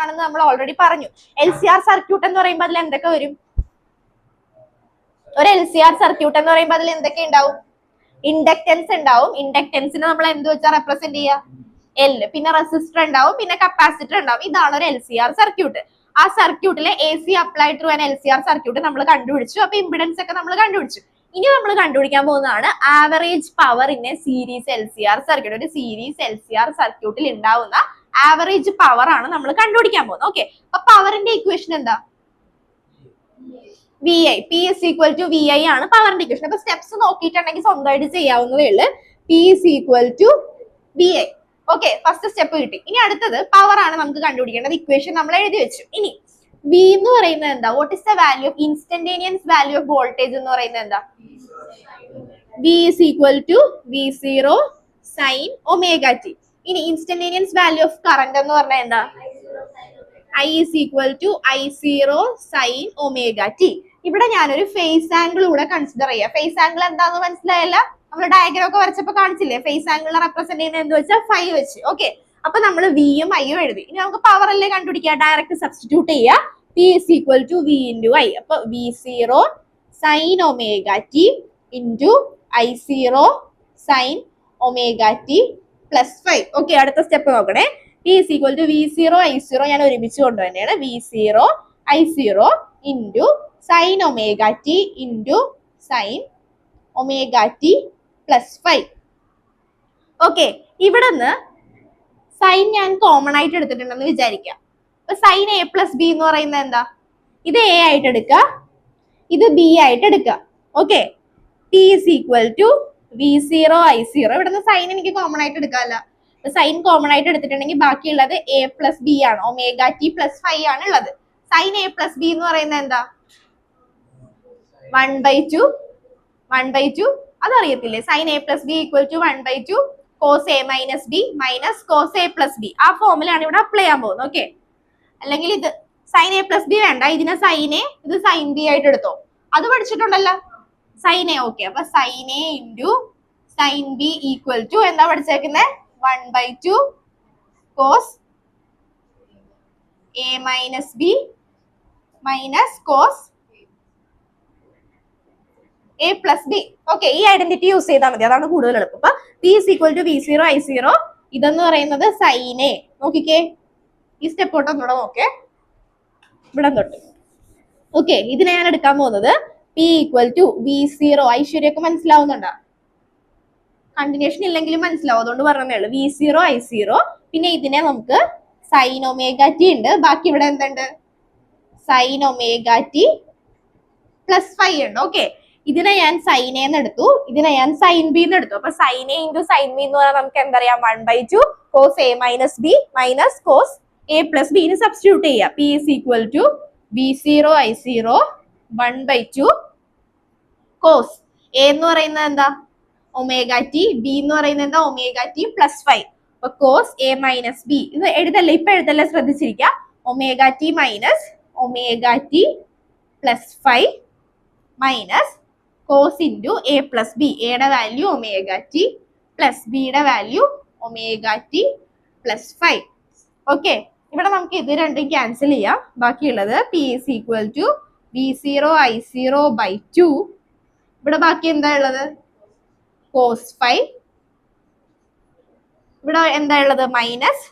ആണെന്ന് നമ്മൾ ഓൾറെഡി പറഞ്ഞു. LCR സർക്യൂട്ട് എന്ന് പറയുമ്പോൾ അതിൽ എന്തൊക്കെ വരും? ഒരു LCR സർക്യൂട്ട് എന്ന് പറയുമ്പോൾ അതിൽ എന്തൊക്കെ ഉണ്ടാവും? ഇൻഡക്റ്റൻസ് ഉണ്ടാവും. ഇൻഡക്റ്റൻസിനെ നമ്മൾ എന്ത് വെച്ചാൽ റെപ്രസെന്റ് ചെയ്യുക? L. പിന്നെ റെസിസ്റ്റർ ഉണ്ടാവും, പിന്നെ കപ്പാസിറ്റർ ഉണ്ടാവും. ഇതാണ് ഒരു LCR സർക്യൂട്ട്. ആ സർക്യൂട്ടിലെ AC applied through an LCR circuit നമ്മൾ കണ്ടുപിടിച്ചു. അപ്പൊ ഇമ്പിഡൻസ് ഒക്കെ നമ്മൾ കണ്ടുപിടിച്ചു. ഇനി നമ്മൾ കണ്ടുപിടിക്കാൻ പോകുന്നതാണ് average power in a series LCR circuit. ഒരു സീരീസ് LCR സർക്യൂട്ടിൽ ഉണ്ടാവുന്ന ആവറേജ് പവർ ആണ് നമ്മൾ കണ്ടുപിടിക്കാൻ പോകുന്നത്. ഓക്കെ, അപ്പൊ പവറിന്റെ ഇക്വേഷൻ എന്താ? VI. P is equal to VI ആണ് പവറിന്റെ ഇക്വേഷൻ. അപ്പൊ സ്റ്റെപ്സ് നോക്കിയിട്ടുണ്ടെങ്കിൽ സ്വന്തമായിട്ട് ചെയ്യാവുന്നതേ ഉള്ളൂ. P is equal to VI. Okay, first step കിട്ടി. ഇനി അടുത്തത് പവർ ആണ് നമുക്ക് കണ്ടുപിടിക്കേണ്ടത്. ഇക്വേഷൻ നമ്മൾ എഴുതി വെച്ചു. ഇനി V എന്ന് പറയുന്നത് എന്താ? What is the value of instantaneous value of voltage എന്ന് പറയുന്നത് എന്താ? V is equal to V0 sin omega t. ഇനി ഇൻസ്റ്റന്റേനിയസ് വാല്യൂ ഓഫ് കറന്റ് എന്ന് പറഞ്ഞാൽ എന്താ? I is equal to I0 sin omega t. ഇവിടെ ഞാനൊരു ഫേസ് ആംഗിൾ കൂടെ കൺസിഡർ ചെയ്യാം. ഫേസ് ആംഗിൾ എന്താന്ന് മനസ്സിലായല്ല? നമ്മൾ ഡയഗ്രാം ഒക്കെ വരച്ചപ്പോ കാണിച്ചില്ലേ? ഫേസ് ആംഗിൾ റെപ്രസെന്റ് ചെയ്യുന്നത് എന്ത് വെച്ചാൽ ഫൈ വെച്ച്. ഓക്കെ, അപ്പൊ നമ്മൾ വിയും ഐയും എഴുതി. ഇനി നമുക്ക് പവർ അല്ലേ കണ്ടുപിടിക്കുക? ഡയറക്റ്റ് സബ്സ്റ്റിറ്റ്യൂട്ട് ചെയ്യുക. P is equal to V into I. അപ്പൊ V0 sin omega t into I0 sin omega t plus 5. Okay, അടുത്ത സ്റ്റെപ്പ് നോക്കണേ. P is equal to V0 I0 ഞാൻ ഒരുമിച്ച് കൊണ്ടുതന്നെയാണ്. V0 I0 into sin omega t into sin omega t plus 5. Okay, ഇവിടെ നിന്ന് sign ഞാൻ common ആയിട്ട് എടുത്തിട്ടുണ്ടെന്ന് വിചാരിക്കാം. അപ്പൊ സൈൻ A പ്ലസ് ബി എന്ന് പറയുന്നത് എന്താ? ഇത് A ആയിട്ട് എടുക്കുക, ഇത് B ആയിട്ട് എടുക്കുക. Okay, P is equal to V0 I0. ഇവിടെ നിന്ന് സൈൻ എനിക്ക് കോമൺ ആയിട്ട് എടുക്കാമല്ല. സൈൻ കോമൺ ആയിട്ട് എടുത്തിട്ടുണ്ടെങ്കിൽ ബാക്കിയുള്ളത് A പ്ലസ് ബി ആണ്. ഒമേഗ ടി പ്ലസ് 5 ആണ് ഉള്ളത്. സൈൻ A പ്ലസ് ബി എന്ന് പറയുന്നത് എന്താ? 1/2 അതറിയത്തില്ലേ? Sine A plus B equal to 1/2 cos A minus B minus cos A plus B. ആ ഫോമിലാണ് ഇവിടെ അപ്ലൈ ചെയ്യാൻ പോകുന്നത്. ഓക്കെ, അല്ലെങ്കിൽ ഇത് സൈൻ A പ്ലസ് ബി വേണ്ട, ഇതിനെ സൈൻ A, ഇത് സൈൻ ബി ആയിട്ട് എടുത്തോ. അത് പഠിച്ചിട്ടുണ്ടല്ലോ, സൈൻ A. ഓക്കെ, അപ്പൊ sine A into sine B equal to എന്താ പഠിച്ചേക്കുന്നത്? 1/2 cos A minus B minus cos A plus B. Okay, ഈ ഐഡന്റിറ്റി യൂസ് ചെയ്താൽ മതി, അതാണ് കൂടുതൽ എളുപ്പം. അപ്പൊ P is equal to V0 I0. ഇതെന്ന് പറയുന്നത് സൈൻ A. നോക്കിക്കേ, ഈ സ്റ്റെപ്പ് തൊട്ടൊന്നുകൂടെ നോക്കേ, ഇവിടെ തൊട്ട്. ഓക്കെ, ഇതിനെ ഞാൻ എടുക്കാൻ പോകുന്നത് P equal to V0. ഐശ്വര്യൊക്കെ മനസ്സിലാവുന്നുണ്ടോ? കണ്ടിന്യൂഷൻ ഇല്ലെങ്കിലും മനസ്സിലാവും, അതുകൊണ്ട് പറഞ്ഞതേ ഉള്ളൂ. V0 I0. പിന്നെ ഇതിനെ നമുക്ക് സൈൻ ഒമേഗ ടി ഉണ്ട്, ബാക്കി ഇവിടെ എന്തുണ്ട്? സൈൻ ഒമേഗ ടി പ്ലസ് 5 ഉണ്ട്. ഓക്കെ, ഇതിനെ ഞാൻ സൈൻ എന്ന് എടുത്തു, ഇതിനെ ഞാൻ സൈൻ ബി എന്ന് എടുത്തു. അപ്പൊ sine A into sine B എന്ന് പറഞ്ഞാൽ നമുക്ക് എന്തറിയാം? 1/2 cos A minus B minus cos A plus B. ഇനി സബ്സ്റ്റിറ്റ്യൂട്ട് ചെയ്യാം. P is equal to V0 I0 1/2 cos A എന്ന് പറയുന്നത് എന്താ? Omega T. ബി എന്ന് പറയുന്നത് എന്താ? Omega T plus 5. അപ്പൊ കോസ് A മൈനസ് ബി. ഇത് എഴുതല്ലേ, ഇപ്പൊ എഴുതല്ലേ, ശ്രദ്ധിച്ചിരിക്കുക. Omega t minus omega T plus 5 minus cos into A plus B. എയുടെ വാല്യൂ ഒമേഗ ടി പ്ലസ് ബിയുടെ value omega T plus 5. Okay, ഇവിടെ നമുക്ക് ഇത് രണ്ടും ക്യാൻസൽ ചെയ്യാം. ബാക്കിയുള്ളത് P is equal to V0 I0 by 2. ഇവിടെ ബാക്കി എന്താ ഉള്ളത്? കോസ് 5. ഇവിടെ എന്താ ഉള്ളത്? Minus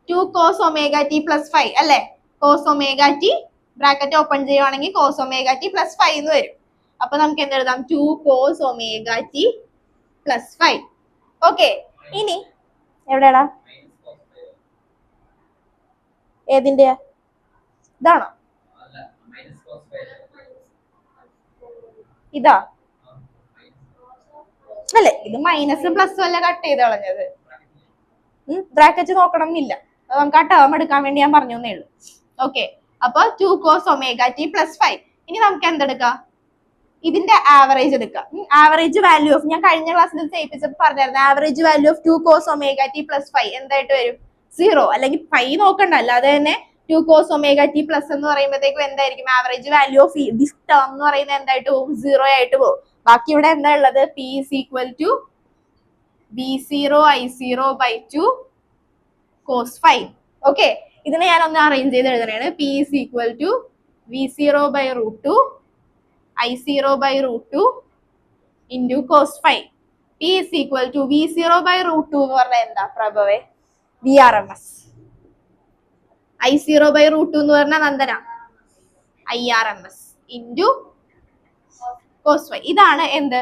2 cos omega T plus 5 അല്ലേ? Cos omega T bracket open ചെയ്യുവാണെങ്കിൽ കോസ് ഒമേഗ ടി പ്ലസ് 5 എന്ന് വരും. അപ്പൊ നമുക്ക് എന്തെഴുതാം? 2 cos omega T plus 5. Okay, ഇനി എവിടെയാടാ? ഏതിന്റെ? ഇതാണോ? ഇതാ അല്ലെ? ഇത് മൈനസും പ്ലസും അല്ല കട്ട് ചെയ്ത് കളഞ്ഞത്. ബ്രാക്കറ്റ് നോക്കണം എന്നില്ല, നമുക്ക് ആ ടേം എടുക്കാൻ വേണ്ടി ഞാൻ പറഞ്ഞു എന്നേ ഉള്ളൂ. ഓക്കെ, അപ്പൊ 2 കോസ് ഒമേഗ ടി പ്ലസ് 5. ഇനി നമുക്ക് എന്തെടുക്കാം? ഇതിന്റെ ആവറേജ് എടുക്കാം. ആവറേജ് വാല്യൂ ഓഫ്, ഞാൻ കഴിഞ്ഞ ക്ലാസ്സിൽ ചെയ്യിപ്പിച്ചപ്പോൾ പറഞ്ഞായിരുന്നു, average value of 2 cos omega T plus 5 എന്തായിട്ട് വരും? 0. അല്ലെങ്കിൽ 5 നോക്കണ്ട, അല്ലാതെ തന്നെ 2 കോസ് ഒമേഗ ടി പ്ലസ് എന്ന് പറയുമ്പോഴത്തേക്കും എന്തായിരിക്കും? Average value of this term എന്ന് പറയുന്നത് എന്തായിട്ട് പോകും? 0 ആയിട്ട് പോകും. ബാക്കി ഇവിടെ എന്താ ഉള്ളത്? P is equal to V0 I0 by 2 cos 5. Okay, ഇതിനെ ഞാൻ ഒന്ന് അറേഞ്ച് ചെയ്ത് എഴുതണേണ്. P is equal to V0/√2 I0/√2 into cos phi. P is equal to V0/√2 എന്ന് പറഞ്ഞാൽ എന്താ പ്രഭവേ? VRMS. I0/√2 എന്ന് പറഞ്ഞാൽ Nandana IRMS into cos phi. ഇതാണ് എന്ത്?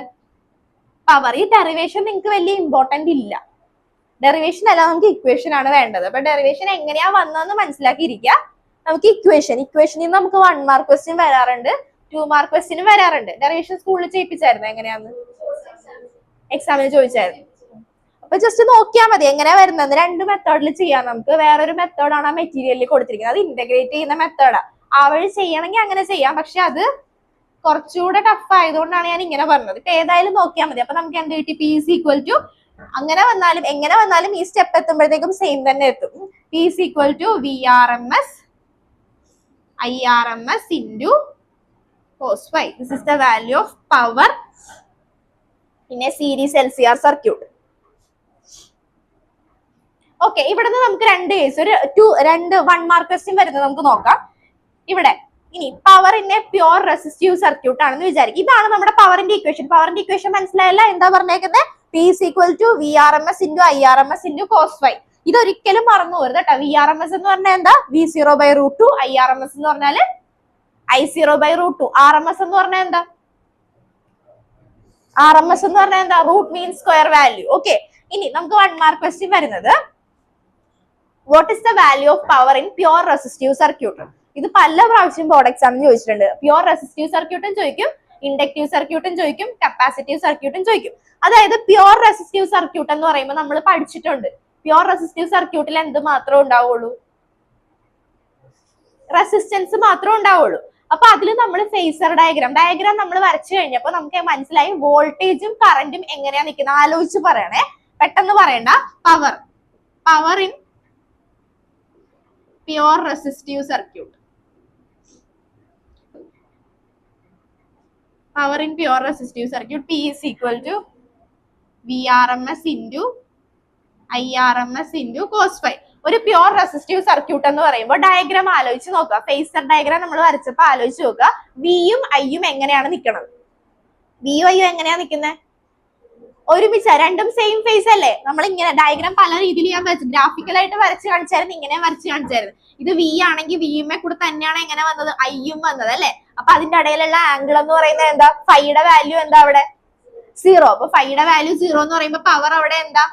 പവർ. ഈ ഡെറിവേഷൻ നിങ്ങൾക്ക് വലിയ ഇമ്പോർട്ടന്റ് ഇല്ല. ഡെറിവേഷൻ അല്ല, നമുക്ക് ഇക്വേഷൻ ആണ് വേണ്ടത്. അപ്പൊ ഡെറിവേഷൻ എങ്ങനെയാ വന്നതെന്ന് മനസ്സിലാക്കിയിരിക്കുക. നമുക്ക് ഇക്വേഷനിൽ നമുക്ക് 1 മാർക്ക് ക്വസ്റ്റ്യൻ വരാറുണ്ട്, 2 മാർക്ക് ക്വസ്റ്റ്യൻ വരാറുണ്ട്. ഡെറിവേഷൻ സ്കൂളിൽ ചെയ്യിപ്പിച്ചായിരുന്നു എങ്ങനെയാന്ന്? എക്സാമിന് ചോദിച്ചായിരുന്നു. അപ്പൊ ജസ്റ്റ് നോക്കിയാൽ മതി എങ്ങനെയാ വരുന്നത്. 2 മെത്തേഡിൽ ചെയ്യാം നമുക്ക്. വേറൊരു മെത്തേഡാണ് ആ മെറ്റീരിയലിൽ കൊടുത്തിരിക്കുന്നത്, അത് ഇന്റഗ്രേറ്റ് ചെയ്യുന്ന മെത്തേഡാ. ആ വഴി ചെയ്യണമെങ്കിൽ അങ്ങനെ ചെയ്യാം, പക്ഷെ അത് കുറച്ചുകൂടെ ടഫ് ആയതുകൊണ്ടാണ് ഞാൻ ഇങ്ങനെ പറഞ്ഞത്. ഇപ്പൊ ഏതായാലും നോക്കിയാൽ മതി. അപ്പൊ നമുക്ക് എന്ത് കിട്ടി? പി ഈസ് ഈക്വൽ ടു, അങ്ങനെ വന്നാലും എങ്ങനെ വന്നാലും ഈ സ്റ്റെപ്പ് എത്തുമ്പോഴത്തേക്കും സെയിം തന്നെ എത്തും. P is equal to VRMS IRMS into cos phi. This is the value of power in a series LCR circuit. Okay, ഇവിടുന്ന് നമുക്ക് 2 കേസ്, രണ്ട് 1 മാർക്ക് ക്വസ്റ്റ്യൻ വരുന്നത് നമുക്ക് നോക്കാം. ഇവിടെ ഇനി power in a pure resistive circuit ആണെന്ന് വിചാരിക്കും. ഇതാണ് നമ്മുടെ പവറിന്റെ ഇക്വേഷൻ. പവറിന്റെ ഇക്വേഷൻ മനസ്സിലായല്ല? എന്താ പറഞ്ഞേക്കുന്നത്? P is equal to VRMS into IRMS into cos phi. ഇതൊരിക്കലും മറന്നു പോരുത് കേട്ടോ. VRMS എന്ന് പറഞ്ഞാൽ എന്താ? V0/√2. IRMS എന്ന് പറഞ്ഞാല് I0/√2. RMS എന്ന് പറഞ്ഞാൽ എന്താ? RMS എന്ന് പറഞ്ഞാൽ എന്താ? Root mean square value. Okay, ഇനി നമുക്ക് 1 മാർക്ക് ക്വസ്റ്റ്യൻ വരുന്നത്, what is the value of power in pure resistive circuit? ഇത് പല പ്രാവശ്യം ബോർഡ് എക്സാമിന് ചോദിച്ചിട്ടുണ്ട്. പ്യോർ റെസിസ്റ്റീവ് സർക്യൂട്ടും ചോദിക്കും, ഇൻഡക്റ്റീവ് സർക്യൂട്ടും ചോദിക്കും, കപ്പാസിറ്റീവ് സർക്യൂട്ടും ചോദിക്കും. അതായത് പ്യോർ റെസിസ്റ്റീവ് സർക്യൂട്ട് എന്ന് പറയുമ്പോൾ നമ്മൾ പഠിച്ചിട്ടുണ്ട്, പ്യോർ റെസിസ്റ്റീവ് സർക്യൂട്ടിൽ എന്ത് മാത്രമേ ഉണ്ടാവുള്ളൂ? റെസിസ്റ്റൻസ് മാത്രമേ ഉണ്ടാവുള്ളൂ. അപ്പൊ അതിൽ നമ്മൾ ഫേസർ ഡയഗ്രാം നമ്മൾ വരച്ചു കഴിഞ്ഞപ്പോൾ നമുക്ക് മനസ്സിലായി വോൾട്ടേജും കറന്റും എങ്ങനെയാ നിൽക്കുന്നത്. ആലോചിച്ച് പറയണേ, പെട്ടെന്ന് പറയണ്ട. Power in pure resistive circuit. Power in pure resistive circuit, P is equal to VRMS into IRMS into cos phi. ഒരു പ്യോർ റെസിസ്റ്റീവ് സർക്യൂട്ട് എന്ന് പറയുമ്പോൾ ഡയഗ്രാം ആലോചിച്ച് നോക്കുക. ഫേസർ ഡയഗ്രാം നമ്മൾ വരച്ചപ്പോൾ ആലോചിച്ച് നോക്കുക, വിയും ഐയും എങ്ങനെയാണ് നിൽക്കുന്നത്? വിയും ഐയും എങ്ങനെയാ നിൽക്കുന്നത്? ഒരുമിച്ച, രണ്ടും സെയിം ഫേസ് അല്ലേ? നമ്മൾ ഇങ്ങനെ ഡയഗ്രാം പല രീതിയിൽ ഞാൻ വരച്ചു, ഗ്രാഫിക്കലായിട്ട് വരച്ച് കാണിച്ചായിരുന്നു, ഇങ്ങനെ വരച്ച് കാണിച്ചായിരുന്നു. ഇത് വി ആണെങ്കിൽ വിയുമെ കൂടെ തന്നെയാണ് എങ്ങനെ വന്നത്? ഐയും വന്നത് അല്ലെ? അപ്പൊ അതിന്റെ ഇടയിലുള്ള ആംഗിൾ എന്ന് പറയുന്നത് എന്താ? ഫൈയുടെ വാല്യൂ എന്താ അവിടെ? 0. അപ്പൊ ഫൈയുടെ വാല്യൂ 0 എന്ന് പറയുമ്പോൾ പവർ അവിടെ എന്താ?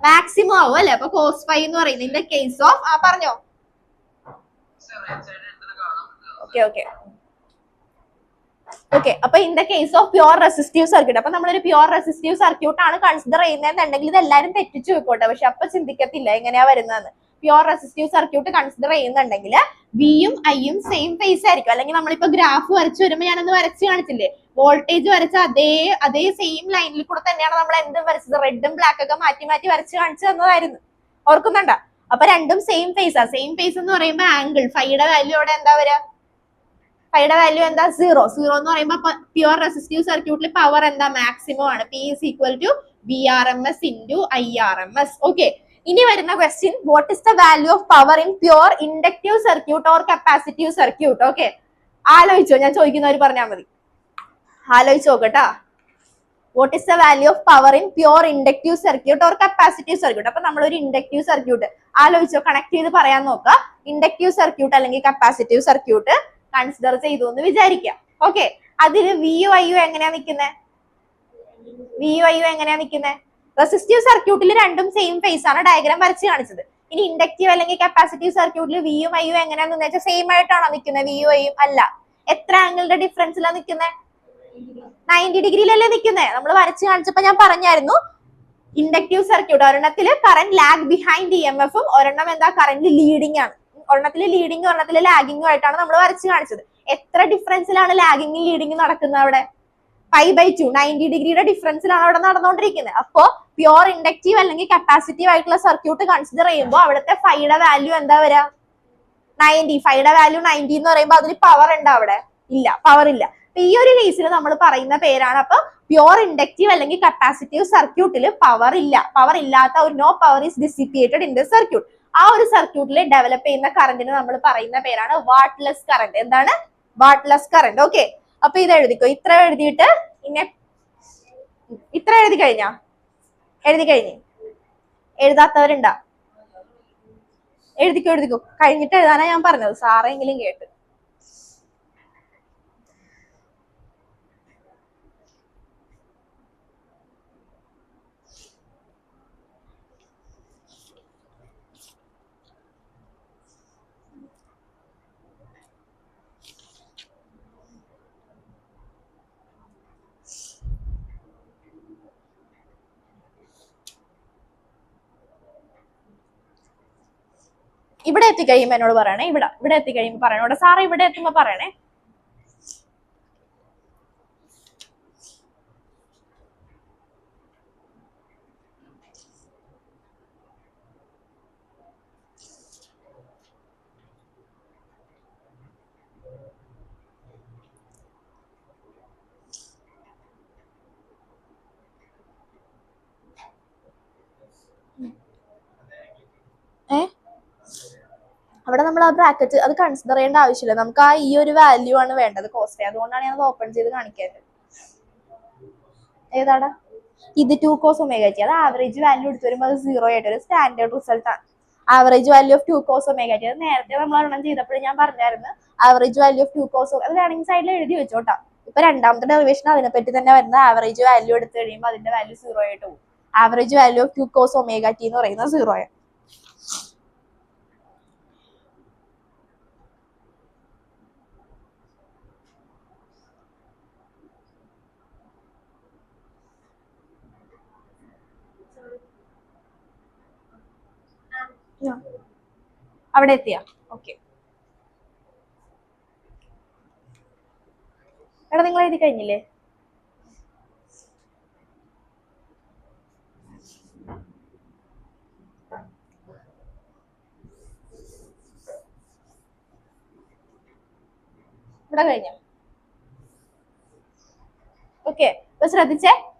മാക്സിമം ആവും അല്ലെ? അപ്പൊ കോസ് ഫൈ എന്ന് പറയുന്നത് ഇൻ ദ കേസ് ഓഫ് പറഞ്ഞോ. ഓക്കെ, അപ്പൊ in the case of pure resistive circuit, അപ്പൊ നമ്മളൊരു പ്യോർ റെസിസ്റ്റീവ് സർക്യൂട്ട് ആണ് കൺസിഡർ ചെയ്യുന്നതെന്നുണ്ടെങ്കിൽ ഇത് എല്ലാവരും തെറ്റിച്ചു വെക്കോട്ടെ. പക്ഷെ അപ്പൊ ചിന്തിക്കത്തില്ല എങ്ങനെയാ വരുന്നതെന്ന്. പ്യോർ റെസിസ്റ്റീവ് സർക്യൂട്ട് കൺസിഡർ ചെയ്യുന്നുണ്ടെങ്കിൽ വിയും ഐയും സെയിം ഫേസ് ആയിരിക്കും. അല്ലെങ്കിൽ നമ്മളിപ്പോ ഗ്രാഫ് വരച്ചു വരുമ്പോൾ ഞാനൊന്ന് വരച്ച് കാണിച്ചില്ലേ, വോൾട്ടേജ് വരച്ച അതേ സെയിം ലൈനിൽ കൂടെ തന്നെയാണ് നമ്മൾ എന്തും വരച്ചത്, റെഡും ബ്ലാക്ക് ഒക്കെ മാറ്റി മാറ്റി വരച്ച് കാണിച്ചു തന്നതായിരുന്നു. ഓർക്കുന്നുണ്ടോ? അപ്പൊ രണ്ടും സെയിം ഫേസ് ആ. സെയിം ഫേസ് എന്ന് പറയുമ്പോൾ ആംഗിൾ ഫൈയുടെ വാല്യൂ അവിടെ എന്താ വരിക? ഫൈയുടെ വാല്യൂ എന്താ? 0. 0 എന്ന് പറയുമ്പോൾ പ്യോർ റെസിസ്റ്റീവ് സർക്യൂട്ടിൽ പവർ എന്താ? മാക്സിമം ആണ്. P is equal to VRMS into IRMS. Okay, ഇനി വരുന്ന question, what is the value of power in pure inductive circuit or capacitive circuit? Okay, ആലോചിച്ചോ, ഞാൻ ചോദിക്കുന്നവർ പറഞ്ഞാൽ മതി. ആലോചിച്ച് നോക്കട്ടാ. What is the value of power in pure inductive circuit or capacitive circuit? അപ്പൊ നമ്മളൊരു ഇൻഡക്റ്റീവ് സർക്യൂട്ട് ആലോചിച്ചോ, കണക്ട് ചെയ്ത് പറയാൻ നോക്കാം. ഇൻഡക്റ്റീവ് സർക്യൂട്ട് അല്ലെങ്കിൽ കപ്പാസിറ്റീവ് സർക്യൂട്ട് കൺസിഡർ ചെയ്തു എന്ന് വിചാരിക്കാം. ഓക്കെ, അതിൽ വിയു ഐയു എങ്ങനെയാ നിൽക്കുന്നത്? റെസിസ്റ്റീവ് സർക്യൂട്ടിൽ രണ്ടും സെയിം ഫേസ് ആണ്, ഡയഗ്രാം വരച്ച് കാണിച്ചത്. ഇനി ഇൻഡക്റ്റീവ് അല്ലെങ്കിൽ കപ്പാസിറ്റീവ് സർക്യൂട്ടിൽ വിയും ഐയും എങ്ങനെയാന്ന് വെച്ചാൽ സെയിം ആയിട്ടാണോ നിൽക്കുന്നത്? വിയു ഐയും അല്ല. എത്ര ആംഗിളുടെ ഡിഫറൻസിലാണ് നിൽക്കുന്നത്? 90 ഡിഗ്രിയിലല്ലേ നിൽക്കുന്നത്? നമ്മൾ വരച്ച് കാണിച്ചപ്പോ ഞാൻ പറഞ്ഞായിരുന്നു, ഇൻഡക്റ്റീവ് സർക്യൂട്ട് ഒരെണ്ണത്തിൽ കറന്റ് ലാഗ് ബിഹൈൻഡ് EMF-ഉം ഒരെണ്ണം എന്താ കറന്റ് ലീഡിംഗ് ആണ്. ഒരെണ്ണത്തിൽ ലീഡിംഗ് ഒരെണ്ണത്തിൽ ലാഗിങ്ങും ആയിട്ടാണ് നമ്മൾ വരച്ച് കാണിച്ചത്. എത്ര ഡിഫറൻസിലാണ് ലാഗിങ്ങും ലീഡിങ്ങും നടക്കുന്നത് അവിടെ? 5/2, 90 ഡിഗ്രിയുടെ ഡിഫറൻസിലാണ് അവിടെ നടന്നുകൊണ്ടിരിക്കുന്നത്. അപ്പോ പ്യോർ ഇൻഡക്റ്റീവ് അല്ലെങ്കിൽ കപ്പാസിറ്റീവ് ആയിട്ടുള്ള സർക്യൂട്ട് കൺസിഡർ ചെയ്യുമ്പോൾ അവിടുത്തെ ഫൈയുടെ വാല്യൂ എന്താ വരിക? 90. ഫൈയുടെ വാല്യൂ 90 എന്ന് പറയുമ്പോൾ അതിൽ പവർ ഉണ്ടോ അവിടെ? ഇല്ല, പവർ ഇല്ല. ഈ ഒരു കേസിൽ നമ്മൾ പറയുന്ന പേരാണ് അപ്പൊ പ്യോർ ഇൻഡക്റ്റീവ് അല്ലെങ്കിൽ കപ്പാസിറ്റീവ് സർക്യൂട്ടിൽ പവർ ഇല്ല. പവർ ഇല്ലാത്ത ഒരു no power is dissipated in the circuit. ആ ഒരു സർക്യൂട്ടിൽ ഡെവലപ്പ് ചെയ്യുന്ന കറന്റിന് നമ്മൾ പറയുന്ന പേരാണ് വാട്ട്ലെസ് കറന്റ്. എന്താണ്? Wattless current. ഓക്കെ, അപ്പൊ ഇത് എഴുതിക്കോ. ഇത്ര എഴുതിയിട്ട് ഇങ്ങനെ ഇത്ര എഴുതി കഴിഞ്ഞാ? എഴുതി കഴിഞ്ഞ്? എഴുതാത്തവരുണ്ടാ? എഴുതിക്കോ എഴുതിക്കോ. കഴിഞ്ഞിട്ട് എഴുതാനാ ഞാൻ പറഞ്ഞത്, സാറെങ്കിലും കേട്ട്. ഇവിടെ എത്തിക്കഴിയുമ്പോ എന്നോട് പറയണേ. ഇവിടെ എത്തിക്കഴിയുമ്പോ പറയണേ. സാറ് ഇവിടെ എത്തുമ്പോ പറയണേ. അവിടെ നമ്മൾ ആ ബ്രാക്കറ്റ് അത് കൺസിഡർ ചെയ്യേണ്ട ആവശ്യമില്ല. നമുക്ക് ആ ഈ ഒരു വാല്യൂ ആണ് വേണ്ടത് കോസ്റ്റ്. അതുകൊണ്ടാണ് ഞാൻ ഓപ്പൺ ചെയ്ത് കാണിക്കാറ്. ഏതാടാ ഇത്? 2 cos omega t. അത് ആവറേജ് വാല്യൂ എടുത്ത് വരുമ്പോൾ അത് 0 ആയിട്ട് ഒരു സ്റ്റാൻഡേർഡ് റിസൾട്ട് ആണ്. Average value of 2 cos omega t. അത് നേരത്തെ നമ്മൾ ഒരെണ്ണം ചെയ്തപ്പോൾ ഞാൻ പറഞ്ഞായിരുന്നു. ആവറേജ് വാല്യൂ ഓഫ് 2 cos, അത് വേണമെങ്കിൽ സൈഡിൽ എഴുതി വെച്ചോട്ടാ. ഇപ്പൊ രണ്ടാമത്തെ ഡെറിവേഷൻ അതിനെപ്പറ്റി തന്നെ വരുന്നത്. ആവറേജ് വാല്യൂ എടുത്ത് കഴിയുമ്പോൾ അതിന്റെ വാല്യൂ 0 ആയിട്ട് പോകും. Average value of 2 cos omega t എന്ന് പറയുന്നത് 0 ആണ്. അവിടെ എത്തിയാ? ഓക്കെ. എടാ നിങ്ങൾ എഴുതി കഴിഞ്ഞില്ലേ? ഇവിടെ കഴിഞ്ഞ? ഓക്കെ, അപ്പൊ ശ്രദ്ധിച്ചേ.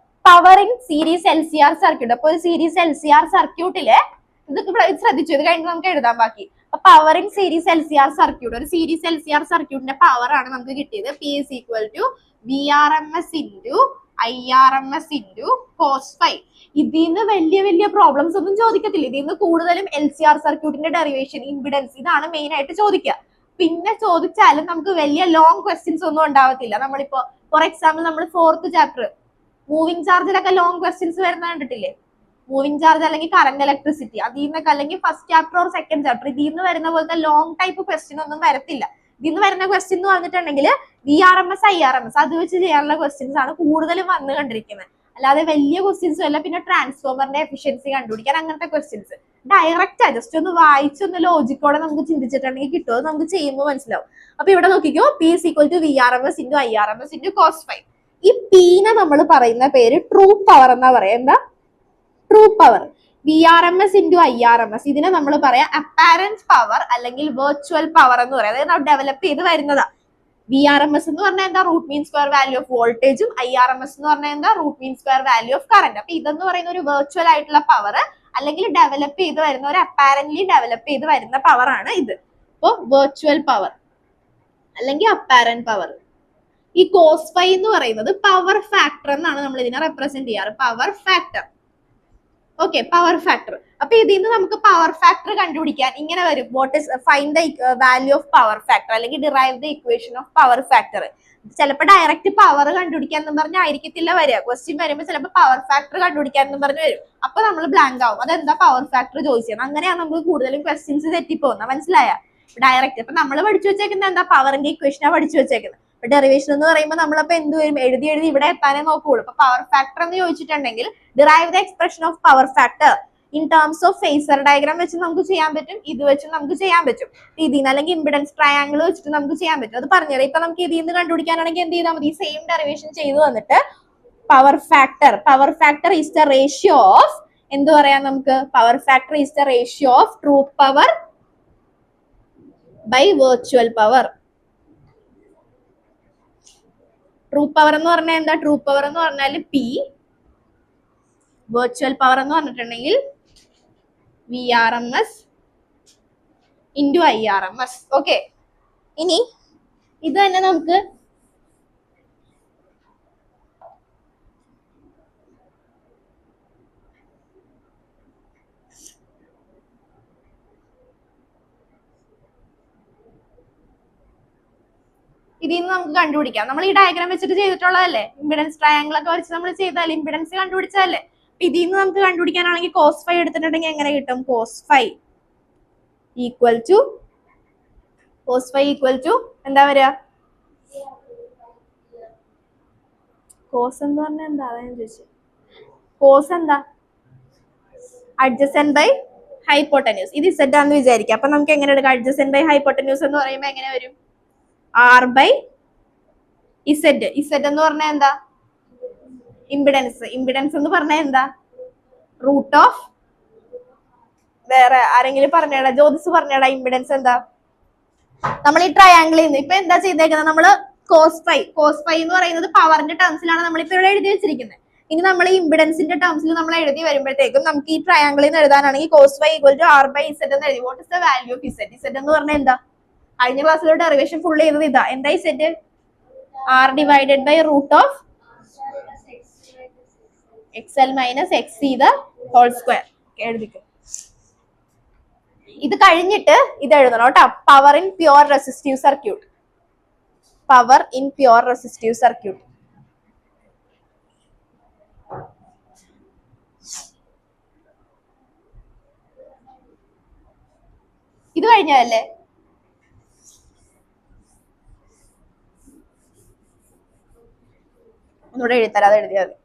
Power in series LCR circuit. അപ്പൊ ഒരു സീരീസ് LCR സർക്യൂട്ടില് ഇതൊക്കെ ശ്രദ്ധിച്ചു. ഇത് കഴിഞ്ഞ് നമുക്ക് എഴുതാൻ ബാക്കി. അപ്പൊ power in series LCR circuit, ഒരു സീരീസ് LCR സർക്യൂട്ടിന്റെ പവർ ആണ് നമുക്ക് കിട്ടിയത്. P is equal to VRMS into IRMS into cos phi. ഇതിന്ന് വലിയ വലിയ പ്രോബ്ലംസ് ഒന്നും ചോദിക്കത്തില്ല. ഇതിന്ന് കൂടുതലും LCR സർക്യൂട്ടിന്റെ ഡെറിവേഷൻ, ഇമ്പിഡൻസ്, ഇതാണ് മെയിൻ ആയിട്ട് ചോദിക്കുക. പിന്നെ ചോദിച്ചാലും നമുക്ക് വലിയ ലോങ് ക്വസ്റ്റ്യൻസ് ഒന്നും ഉണ്ടാവത്തില്ല. നമ്മളിപ്പോ ഫോർ എക്സാമ്പിൾ നമ്മൾ 4th ചാപ്റ്റർ മൂവിംഗ് ചാർജിലൊക്കെ ലോങ് ക്വസ്റ്റ്യൻസ് വരുന്ന കണ്ടിട്ടില്ലേ? മൂവിംഗ് ചാർജ് അല്ലെങ്കിൽ കറന്റ് ഇലക്ട്രിസിറ്റി, അതിൽ നിന്നൊക്കെ, അല്ലെങ്കിൽ first chapter or second chapter, ഇതിൽ നിന്ന് വരുന്ന പോലത്തെ ലോങ് ടൈപ്പ് ക്വസ്റ്റ്യൻ ഒന്നും വരത്തില്ല. ഇതിൽ നിന്ന് വരുന്ന ക്വസ്റ്റ്യൻ എന്ന് പറഞ്ഞിട്ടുണ്ടെങ്കിൽ VRMS IRMS അത് വെച്ച് ചെയ്യാനുള്ള ക്വസ്റ്റ്യൻസ് ആണ് കൂടുതലും വന്നു കണ്ടിരിക്കുന്നത്. അല്ലാതെ വലിയ ക്വസ്റ്റ്യൻസും അല്ല. പിന്നെ ട്രാൻസ്ഫോമറിന്റെ എഫിഷ്യൻസി കണ്ടുപിടിക്കാൻ അങ്ങനത്തെ ക്വസ്റ്റ്യൻസ് ഡയറക്റ്റ് ആ ജസ്റ്റ് ഒന്ന് വായിച്ചൊന്ന് ലോജിക്കോടെ നമുക്ക് ചിന്തിച്ചിട്ടുണ്ടെങ്കിൽ കിട്ടുമോ, നമുക്ക് ചെയ്യുമ്പോൾ മനസ്സിലാവും. അപ്പൊ ഇവിടെ നോക്കിക്കോ. P is equal to VRMS into IRMS into cos phi. ഈ പീനെ നമ്മൾ പറയുന്ന പേര് ട്രൂ പവർ എന്നാ പറയാ. എന്താ? True power. VRMS into IRMS ഇതിനെ നമ്മൾ പറയാം അപ്പാരന്റ് പവർ അല്ലെങ്കിൽ വെർച്വൽ പവർ എന്ന് പറയാം. അതായത് ഡെവലപ്പ് ചെയ്ത് വരുന്നതാ. VRMS എന്ന് പറഞ്ഞാൽ എന്താ? Root mean square value of വോൾട്ടേജും IRMS എന്ന് പറഞ്ഞാൽ എന്താ? Root mean square value of current. അപ്പൊ ഇതെന്ന് പറയുന്ന ഒരു വെർച്വൽ ആയിട്ടുള്ള പവർ അല്ലെങ്കിൽ ഡെവലപ്പ് ചെയ്ത് വരുന്ന, ഒരു അപ്പാരന്റ്ലി ഡെവലപ്പ് ചെയ്ത് വരുന്ന പവർ ആണ് ഇത്. അപ്പൊ വെർച്വൽ പവർ അല്ലെങ്കിൽ അപ്പാരന്റ് പവർ. ഈ കോസ് ഫൈ എന്ന് പറയുന്നത് പവർ ഫാക്ടർ എന്നാണ് നമ്മൾ ഇതിനെ റെപ്രസെന്റ് ചെയ്യാറ്. Power factor. Okay, power factor. അപ്പൊ ഇതിൽ നിന്ന് നമുക്ക് പവർ ഫാക്ടർ കണ്ടുപിടിക്കാൻ ഇങ്ങനെ വരും. What is find the value of power factor അല്ലെങ്കിൽ derive the equation of power factor. ചിലപ്പോൾ ഡയറക്റ്റ് പവർ കണ്ടുപിടിക്കാൻ എന്ന് പറഞ്ഞായിരിക്കത്തില്ല വരിക. ക്വസ്റ്റ്യൻ വരുമ്പോൾ ചിലപ്പോൾ പവർ ഫാക്ടർ കണ്ടുപിടിക്കാൻ എന്ന് പറഞ്ഞ് വരും. അപ്പൊ നമ്മൾ ബ്ലാങ്ക് ആവും. അതെന്താ പവർ ഫാക്ടർ ചോദിച്ചത്? അങ്ങനെയാണ് നമുക്ക് കൂടുതലും ക്വസ്റ്റ്യൻസ് തെറ്റിപ്പോകുന്നത്. മനസ്സിലായ? ഡയറക്റ്റ് അപ്പൊ നമ്മൾ പഠിച്ചു വെച്ചേക്കുന്നത് എന്താ? പവറിന്റെ ഇക്വേഷനാണ് പഠിച്ചു വെച്ചേക്കുന്നത്. ഡെറിവേഷൻ എന്ന് പറയുമ്പോൾ നമ്മളപ്പോ എന്ത് വരും? എഴുതി ഇവിടെ എത്താനേ നോക്കുകയുള്ളൂ. അപ്പൊ പവർ ഫാക്ടർ എന്ന് ചോദിച്ചിട്ടുണ്ടെങ്കിൽ derive the expression of power factor in terms of phasor diagram വെച്ച് നമുക്ക് ചെയ്യാൻ പറ്റും. ഇത് വെച്ച് നമുക്ക് ചെയ്യാൻ പറ്റും. ഇതിന് അല്ലെങ്കിൽ ഇമ്പിഡൻസ് ട്രയാംഗിൾ വെച്ചിട്ട് നമുക്ക് ചെയ്യാൻ പറ്റും. അത് പറഞ്ഞുതരാം. ഇപ്പൊ നമുക്ക് ഇതിൽ നിന്ന് കണ്ടുപിടിക്കാനാണെങ്കിൽ എന്ത് ചെയ്താൽ മതി? സെയിം ഡെറിവേഷൻ ചെയ്തു വന്നിട്ട് power factor is the ratio of, എന്ത് പറയാം നമുക്ക്? Power factor is the ratio of true power by virtual power. True power എന്ന് പറഞ്ഞാൽ എന്താ? ട്രൂ പവർ എന്ന് പറഞ്ഞാൽ P, വെർച്വൽ പവർ എന്ന് പറഞ്ഞിട്ടുണ്ടെങ്കിൽ VRMS ഇൻറ്റു IRMS. ഓക്കെ, ഇനി ഇത് തന്നെ നമുക്ക് ഇതിൽ നിന്ന് നമുക്ക് കണ്ടുപിടിക്കാം. നമ്മൾ ഈ ഡയഗ്രാം വെച്ചിട്ട് ചെയ്തിട്ടുള്ളതല്ലേ, ഇമ്പിഡൻസ് ട്രയാങ്കിൾ ഒക്കെ വെച്ച് നമ്മൾ ചെയ്താൽ ഇമ്പിഡൻസ് കണ്ടുപിടിച്ചതല്ലേ. ഇതിൽ നിന്ന് നമുക്ക് കണ്ടുപിടിക്കാനാണെങ്കിൽ cos phi എടുത്തിട്ടുണ്ടെങ്കിൽ എങ്ങനെ കിട്ടും? cos phi ഈക്വൽ ടു എന്താ വരിക? കോസ് എന്ന് പറഞ്ഞാൽ എന്താ? അതാ ഞാൻ ചോദിച്ചത്. കോസ് എന്താ? Adjacent by hypotenuse. ഇത് Z ആണെന്ന് വിചാരിക്കുക. അപ്പൊ നമുക്ക് എങ്ങനെ എടുക്കാം? അഡ്ജസെന്റ് ബൈ ഹൈപ്പോട്ടന്യൂസ് എന്ന് പറയുമ്പോൾ എങ്ങനെ വരും? R by Z. എന്ന് പറഞ്ഞാൽ എന്താ? ഇമ്പിഡൻസ്. ഇമ്പിഡൻസ് എന്ന് പറഞ്ഞാൽ എന്താ? റൂട്ട് ഓഫ്, വേറെ ആരെങ്കിലും പറഞ്ഞേടാ, ജ്യോതിസ് പറഞ്ഞേടാ, ഇമ്പിഡൻസ് എന്താ? നമ്മൾ ഈ ട്രയാങ്കിളിൽ നിന്ന് ഇപ്പൊ എന്താ ചെയ്തേക്കുന്നത്? നമ്മള് കോസ് ഫൈ എന്ന് പറയുന്നത് പവറിന്റെ ടേംസിലാണ് നമ്മളിപ്പോ ഇവിടെ എഴുതി വെച്ചിരിക്കുന്നത്. ഇനി നമ്മൾ ഈ ഇമ്പിഡൻസിന്റെ ടേംസിൽ നമ്മൾ എഴുതി വരുമ്പോഴത്തേക്കും നമുക്ക് ഈ ട്രയാങ്കിളിൽ നിന്ന് എഴുതാനാണെങ്കിൽ cos phi equal to R by Z എന്ന് എഴുതി. What is the value of Z? എന്ന് പറഞ്ഞാൽ എന്താ? കഴിഞ്ഞ ക്ലാസ്സിലെ ഡെറിവേഷൻ ഫുൾ ചെയ്തത് ഇതാ. എന്താ Z? R divided by root of XL minus XC the whole square. എഴുതിക്കും. ഇത് കഴിഞ്ഞിട്ട് ഇത് എഴുതണം കേട്ടോ. Power in pure resistive circuit. Power in pure resistive circuit. ഇത് കഴിഞ്ഞല്ലേ? ഒന്നുകൂടെ എഴുതരാതെ എഴുതിയാൽ മതി.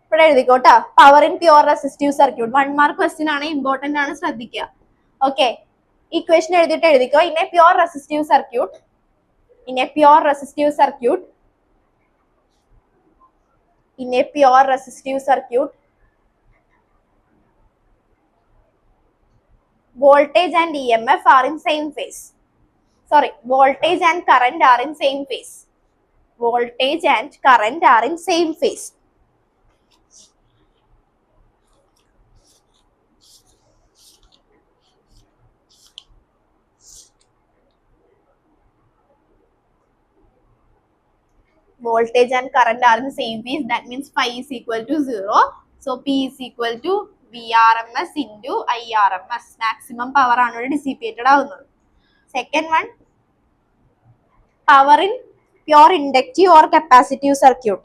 ഇവിടെ എഴുതിക്കോട്ടാ. Power in pure resistive circuit 1 mark question ആണ്, ഇമ്പോർട്ടന്റ് ആണ്, ശ്രദ്ധിക്കുക. ഓക്കെ, ഇക്വേഷൻ എഴുതിയിട്ട് എഴുതിക്കോ. In a pure resistive circuit, in a pure resistive circuit, voltage and EMF are in same phase. Sorry, voltage and current are in same phase. Voltage and current are in same phase. Voltage and current are in the same phase. That means phi is equal to 0. So P is equal to VRMS into IRMS. Maximum power ആണ് dissipated ആവുന്നത്. Second one, power in pure inductive or capacitive circuit.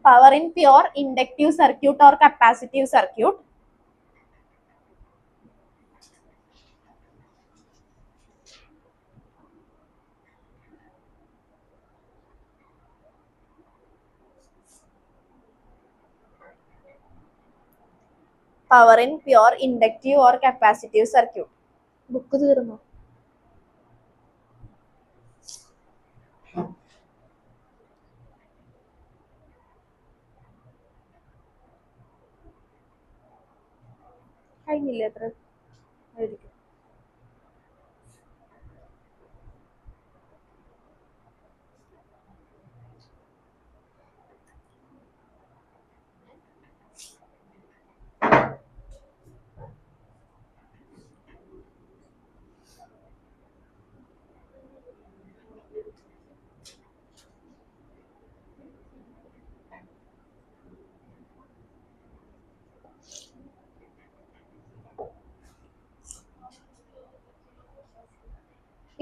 Power in pure inductive circuit or capacitive circuit. Power in pure inductive or capacitive circuit. Book തീർന്നു. കഴിഞ്ഞില്ലേ? എത്ര എഴുതിക്കും.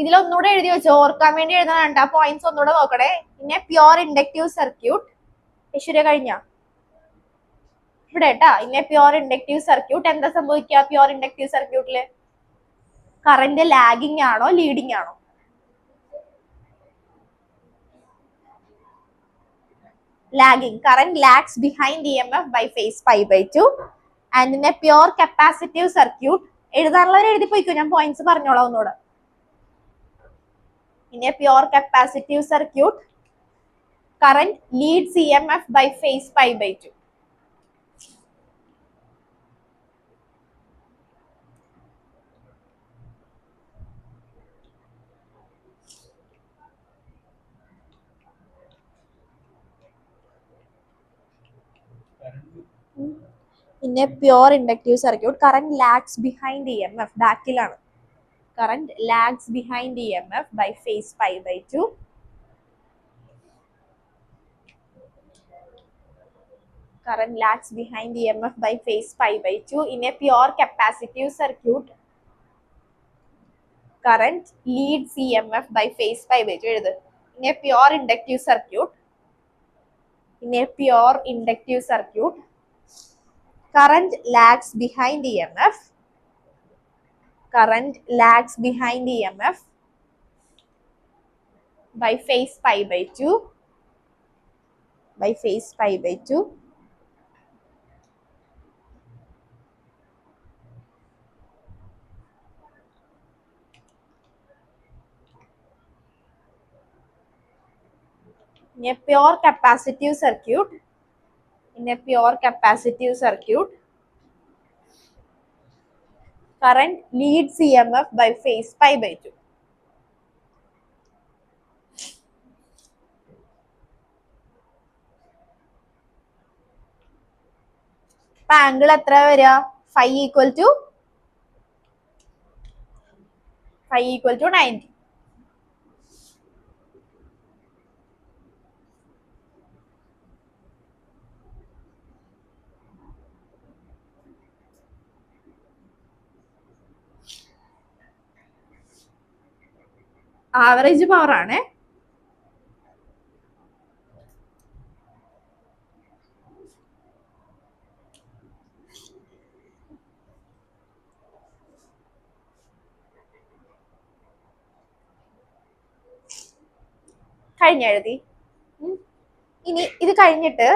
ഇതിൽ ഒന്നുകൂടെ എഴുതി വെച്ചോ, ഓർക്കാൻ വേണ്ടി എഴുതാനുണ്ട്. ആ പോയിന്റ്സ് ഒന്നുകൂടെ നോക്കണേ. പിന്നെ പ്യുവർ ഇൻഡക്റ്റീവ് സർക്യൂട്ട്, ഐശ്വര്യ കഴിഞ്ഞ ഇവിടെ കേട്ടാ. ഇന്നെ പ്യോർ ഇൻഡക്റ്റീവ് സർക്യൂട്ട് എന്താ സംഭവിക്കുക? പ്യോർ ഇൻഡക്റ്റീവ് സർക്യൂട്ടില് കറന്റ് ലാഗിങ് ആണോ ലീഡിങ് ആണോ? Lagging. Current lags behind EMF by phase pi by 2. And in a pure capacitive circuit, എഴുതാനുള്ളവർ എഴുതി പോയിക്കോ, ഞാൻ പോയിന്റ്സ് പറഞ്ഞോളാം ഒന്നുകൂടെ. In a pure capacitive circuit, current leads EMF by phase pi by 2. In a pure inductive circuit, current lags behind EMF. ബാക്കിലാണ്. Current lags behind EMF by phase pi by 2. Current lags behind EMF by phase pi by 2. In a pure capacitive circuit, current leads EMF by phase pi by 2. In a pure inductive circuit, current lags behind EMF. Current lags behind EMF by phase pi by 2. By phase pi by 2. In a pure capacitive circuit, current leads EMF by phase pi by 2. അപ്പൊ angle എത്ര വരിക? phi equal to 90. Average power ആണ്. കഴിഞ്ഞ എഴുതി. ഇനി ഇത് കഴിഞ്ഞിട്ട്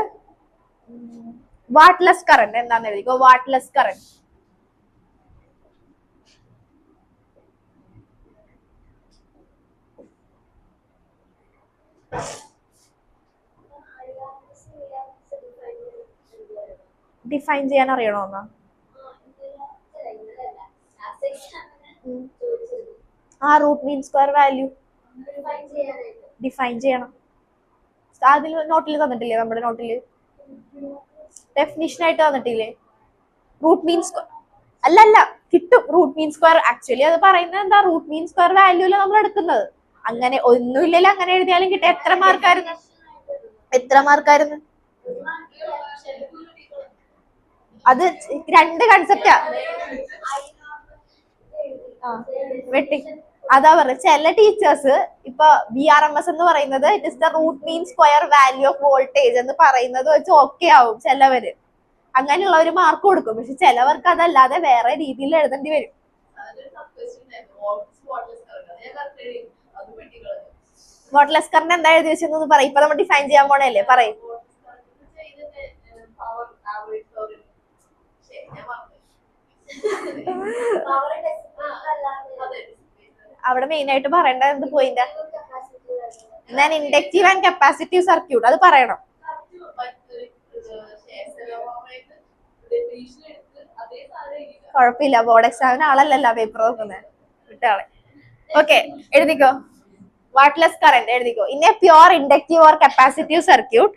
wattless current എന്താന്ന് എഴുതിക്കോ. വാട്ട്ലെസ് കറന്റ് ഡിഫൈൻ ചെയ്യാൻ അറിയണോന്നാ? ആ root mean square value define ചെയ്യണം. അതിൽ നോട്ടിൽ തന്നിട്ടില്ലേ? നമ്മുടെ നോട്ടില് ഡെഫിനിഷൻ ആയിട്ട് തന്നിട്ടില്ലേ? റൂട്ട് മീൻ സ്ക്വയർ അല്ല കിട്ടും. റൂട്ട് മീൻ സ്ക്വയർ ആക്ച്വലി അത് പറയുന്നത് എന്താ? റൂട്ട് മീൻ സ്ക്വയർ വാല്യൂല നമ്മൾ എടുക്കുന്നത്. അങ്ങനെ ഒന്നുമില്ലല്ലോ, അങ്ങനെ എഴുതിയാലും കിട്ടും. എത്ര മാർക്കായിരുന്നു? അത് രണ്ട് കൺസെപ്റ്റാ. വെട്ടി അതാ പറഞ്ഞത്. ചില ടീച്ചേഴ്സ് ഇപ്പൊ VRMS എന്ന് പറയുന്നത് it is the root mean square value of voltage എന്ന് പറയുന്നത് വെച്ച് ഓക്കെ ആവും ചിലവര്. അങ്ങനെയുള്ളവര് മാർക്ക് കൊടുക്കും. പക്ഷെ ചിലവർക്ക് അതല്ലാതെ വേറെ രീതിയിൽ എഴുതേണ്ടി വരും. വാട്ട്ലെസ് കറന്റ് എന്താ എഴുതി വെച്ചെന്ന് പറയും. ഇപ്പൊ നമ്മൾ ഡിഫൈൻ ചെയ്യാൻ പോണല്ലേ, പറയും. അവിടെ മെയിൻ ആയിട്ട് പറയേണ്ട എന്ത് പോയിന്റ്? ഞാൻ ഇൻഡക്റ്റീവ് ആൻഡ് കപ്പാസിറ്റീവ് സർക്യൂട്ട് അത് പറയണം. കുഴപ്പമില്ല, ബോർഡ് എക്സാമിന് ആളല്ലല്ലോ പേപ്പർ നോക്കുന്നത്, വിട്ടാളെ. ഓക്കെ, എഴുതിക്കോ. വാട്ട്ലെസ് കറന്റ് എഴുതിക്കോ. In a pure inductive or capacitive circuit,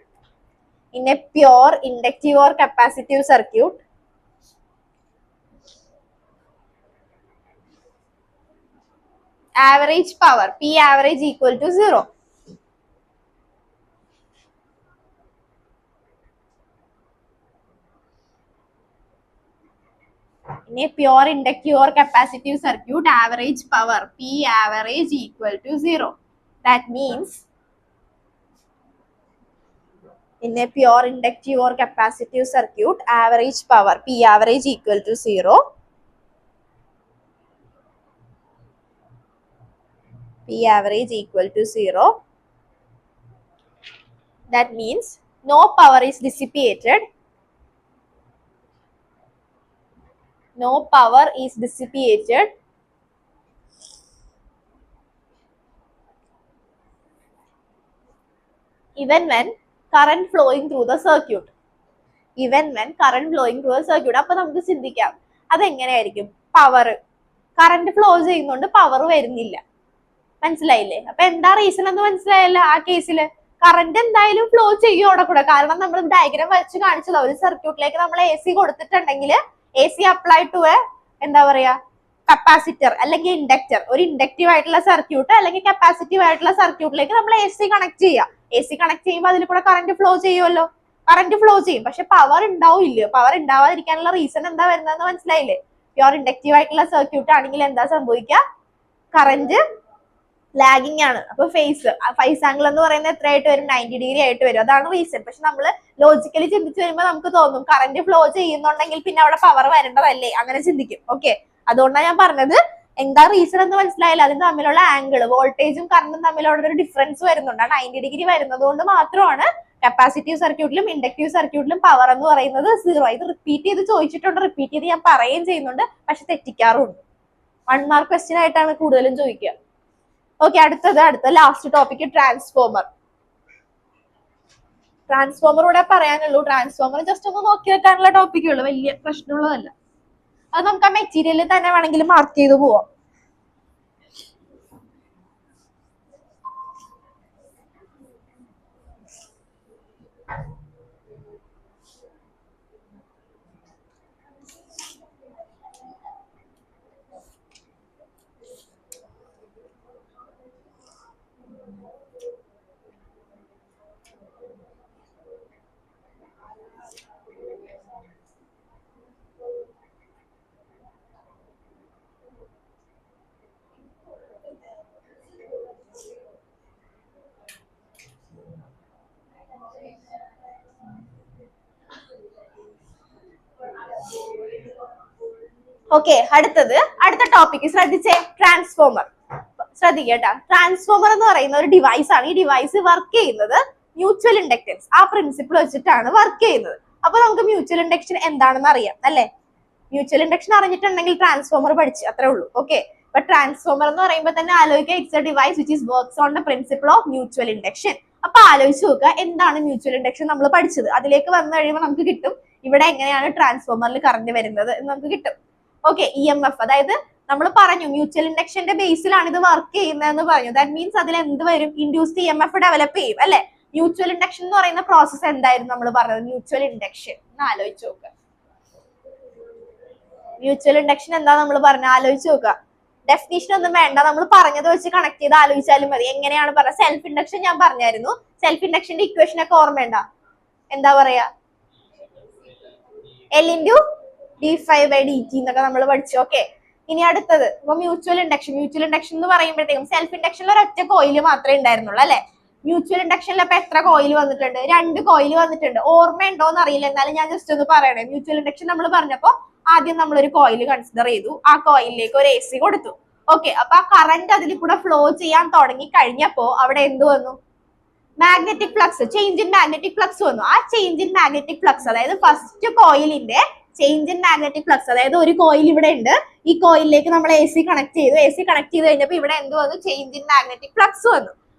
average power P average equal to 0. In a pure inductive or capacitive circuit, average power P average equal to 0. That means In a pure inductive or capacitive circuit, average power P average equal to 0. P average equal to 0. That means no power is dissipated. No power is dissipated even when current flowing through the circuit. Even when current flowing through the circuit. അപ്പോൾ നമുക്ക് ചിന്തിക്കാം അതെങ്ങനെയായിരിക്കും power current flow ചെയ്യുന്നതുകൊണ്ട് power വരുന്നില്ല. മനസ്സിലായില്ലേ? അപ്പൊ എന്താ reason എന്ന് മനസ്സിലായല്ലോ. ആ കേസിൽ കറണ്ട് എന്തായാലും ഫ്ലോ ചെയ്യും അവിടെ കൂടെ. കാരണം നമ്മൾ ഡയഗ്രാം വരച്ച് കാണിച്ചത് ഒരു സർക്യൂട്ടിലേക്ക് നമ്മൾ എ സി കൊടുത്തിട്ടുണ്ടെങ്കിൽ A C apply to a എന്താ പറയാ കപ്പാസിറ്റർ അല്ലെങ്കിൽ ഇൻഡക്ടർ. ഒരു ഇൻഡക്റ്റീവ് ആയിട്ടുള്ള സർക്യൂട്ട് അല്ലെങ്കിൽ കപ്പാസിറ്റീവ് ആയിട്ടുള്ള സർക്യൂട്ടിലേക്ക് നമ്മൾ എ സി കണക്ട് ചെയ്യുക. എ സി കണക്ട് ചെയ്യുമ്പോൾ അതിൽ കൂടെ കറണ്ട് ഫ്ലോ ചെയ്യുമല്ലോ. കറണ്ട് ഫ്ലോ ചെയ്യും. പക്ഷെ പവർ ഉണ്ടാവില്ല. പവർ ഉണ്ടാവാതിരിക്കാനുള്ള റീസൺ എന്താ വരുന്നതെന്ന് മനസ്സിലായില്ലേ? പ്യോർ ഇൻഡക്റ്റീവ് ആയിട്ടുള്ള സർക്യൂട്ട് ആണെങ്കിൽ എന്താ സംഭവിക്കുക? കറന്റ് ലാഗിങ് ആണ്. അപ്പൊ ഫേസ് ആംഗിൾ എന്ന് പറയുന്നത് എത്രയായിട്ട് വരും? 90 ഡിഗ്രി ആയിട്ട് വരും. അതാണ് റീസൺ. പക്ഷെ നമ്മൾ ലോജിക്കലി ചിന്തിച്ചു വരുമ്പോൾ നമുക്ക് തോന്നും കറന്റ് ഫ്ലോ ചെയ്യുന്നുണ്ടെങ്കിൽ പിന്നെ അവിടെ പവർ വരേണ്ടതല്ലേ, അങ്ങനെ ചിന്തിക്കും. ഓക്കെ, അതുകൊണ്ടാണ് ഞാൻ പറഞ്ഞത് എന്താ റീസൺ എന്ന് മനസ്സിലായില്ല. അതിന് തമ്മിലുള്ള ആംഗിൾ വോൾട്ടേജും കറണ്ടും തമ്മിലുള്ള ഒരു ഡിഫറൻസ് വരുന്നുണ്ട്. 90 ഡിഗ്രി വരുന്നത് കൊണ്ട് മാത്രമാണ് കപ്പാസിറ്റീവ് സർക്യൂട്ടിലും ഇൻഡക്റ്റീവ് സർക്യൂട്ടിലും പവർ എന്ന് പറയുന്നത് 0. ഇത് റിപ്പീറ്റ് ചെയ്ത് ചോദിച്ചിട്ടുണ്ട്, റിപ്പീറ്റ് ചെയ്ത് ഞാൻ പറയുകയും ചെയ്യുന്നുണ്ട്, പക്ഷെ തെറ്റിക്കാറുണ്ട്. 1 മാർക്ക് ക്വസ്റ്റ്യൻ ആയിട്ടാണ് കൂടുതലും ചോദിക്കുക. ഓക്കെ, അടുത്ത ലാസ്റ്റ് ടോപ്പിക് ട്രാൻസ്ഫോമർ. ട്രാൻസ്ഫോമർ കൂടെ പറയാനുള്ളൂ. ട്രാൻസ്ഫോമർ ജസ്റ്റ് ഒന്ന് നോക്കി വെക്കാനുള്ള ടോപ്പിക്കുള്ളൂ, വലിയ പ്രശ്നമുള്ളതല്ല. അത് നമുക്ക് ആ മെറ്റീരിയലിൽ തന്നെ വേണമെങ്കിൽ മാർക്ക് ചെയ്ത് പോവാം. ഓക്കെ, അടുത്ത ടോപ്പിക് ശ്രദ്ധിച്ചേ. ട്രാൻസ്ഫോമർ ശ്രദ്ധിക്കേട്ടാ. ട്രാൻസ്ഫോമർ എന്ന് പറയുന്ന ഒരു ഡിവൈസ് ആണ്. ഈ ഡിവൈസ് വർക്ക് ചെയ്യുന്നത് മ്യൂച്വൽ ഇൻഡക്ടൻസ് ആ പ്രിൻസിപ്പിൾ വെച്ചിട്ടാണ് വർക്ക് ചെയ്യുന്നത്. അപ്പൊ നമുക്ക് മ്യൂച്വൽ ഇൻഡക്ഷൻ എന്താണെന്ന് അറിയാം അല്ലെ? മ്യൂച്വൽ ഇൻഡക്ഷൻ അറിഞ്ഞിട്ടുണ്ടെങ്കിൽ ട്രാൻസ്ഫോമർ പഠിച്ചു, അത്രേ ഉള്ളൂ. ഓക്കെ, അപ്പൊ ട്രാൻസ്ഫോമർ എന്ന് പറയുമ്പോൾ തന്നെ ആലോചിക്കുക it's A device which is works on the principle of mutual induction. അപ്പൊ ആലോചിച്ച് നോക്കുക എന്താണ് മ്യൂച്വൽ ഇൻഡക്ഷൻ നമ്മൾ പഠിച്ചത്. അതിലേക്ക് വന്നു കഴിയുമ്പോൾ നമുക്ക് കിട്ടും ഇവിടെ എങ്ങനെയാണ് ട്രാൻസ്ഫോമറിൽ കറണ്ട് വരുന്നത് എന്ന് നമുക്ക് കിട്ടും. ഓക്കെ, EMF, അതായത് നമ്മൾ പറഞ്ഞു മ്യൂച്വൽ ഇൻഡക്ഷന്റെ ബേസിലാണ് ഇത് വർക്ക് ചെയ്യുന്നതെന്ന് പറഞ്ഞു. ദാറ്റ് മീൻസ് അതിൽ എന്ത് വരും? ഇൻഡ്യൂസ്ഡ് EMF ഡെവലപ്പ് ചെയ്യും അല്ലെ? മ്യൂച്വൽ ഇൻഡക്ഷൻ എന്ന് പറയുന്ന പ്രോസസ് എന്തായിരുന്നു നമ്മൾ പറഞ്ഞത്? മ്യൂച്വൽ ഇൻഡക്ഷൻ എന്ന് ആലോചിച്ച് നോക്കുക. മ്യൂച്വൽ ഇൻഡക്ഷൻ എന്താ നമ്മൾ പറഞ്ഞ ആലോചിച്ച് നോക്കുക. ഡെഫിനിഷൻ ഒന്നും വേണ്ട, നമ്മൾ പറഞ്ഞത് വെച്ച് കണക്ട് ചെയ്ത് ആലോചിച്ചാലും മതി. എങ്ങനെയാണ് പറഞ്ഞത്? സെൽഫ് ഇൻഡക്ഷൻ ഞാൻ പറഞ്ഞായിരുന്നു. സെൽഫ് ഇൻഡക്ഷന്റെ ഇക്വേഷൻ ഒക്കെ ഓർമ്മയുണ്ട? എന്താ പറയാ? L into d5/dt എന്നൊക്കെ നമ്മൾ പഠിച്ചു. ഓക്കെ, ഇനി അടുത്തത് ഇപ്പൊ മ്യൂച്വൽ ഇൻഡക്ഷൻ. മ്യൂച്വൽ ഇൻഡക്ഷൻ എന്ന് പറയുമ്പോഴത്തേക്കും സെൽഫ് ഇൻഡക്ഷനിൽ ഒരൊറ്റ കോയിൽ മാത്രമേ ഉണ്ടായിരുന്നുള്ളൂ അല്ലെ? മ്യൂച്വൽ ഇൻഡക്ഷനിൽ അപ്പൊ എത്ര കോയിൽ വന്നിട്ടുണ്ട്? 2 കോയിൽ വന്നിട്ടുണ്ട്. ഓർമ്മയുണ്ടോ എന്ന് അറിയില്ല, എന്നാലും ഞാൻ ജസ്റ്റ് ഒന്ന് പറയണേ. മ്യൂച്വൽ ഇൻഡക്ഷൻ നമ്മൾ പറഞ്ഞപ്പോ ആദ്യം നമ്മൾ ഒരു കോയിൽ കൺസിഡർ ചെയ്തു. ആ കോയിലിലേക്ക് ഒരു AC കൊടുത്തു. ഓക്കെ, അപ്പൊ ആ കറന്റ് അതിൽ കൂടെ ഫ്ലോ ചെയ്യാൻ തുടങ്ങി കഴിഞ്ഞപ്പോ അവിടെ എന്ത് വന്നു? Magnetic flux, change in magnetic flux വന്നു. ആ ചേഞ്ച് ഇൻ മാഗ്നറ്റിക് ഫ്ലക്സ്, അതായത് ഫസ്റ്റ് കോയിലിന്റെ ചേഞ്ച് ഇൻ മാഗ്നറ്റിക് ഫ്ലക്സ്, അതായത് ഒരു കോയിൽ ഇവിടെ ഉണ്ട്, ഈ കോയിലിലേക്ക് നമ്മൾ AC കണക്ട് ചെയ്തു. AC കണക്ട് ചെയ്ത് കഴിഞ്ഞപ്പോൾ ഇവിടെ എന്ത് വന്നു? ചേഞ്ച് ഇൻ മാഗ്നറ്റിക് ഫ്ലക്സ് വന്നു.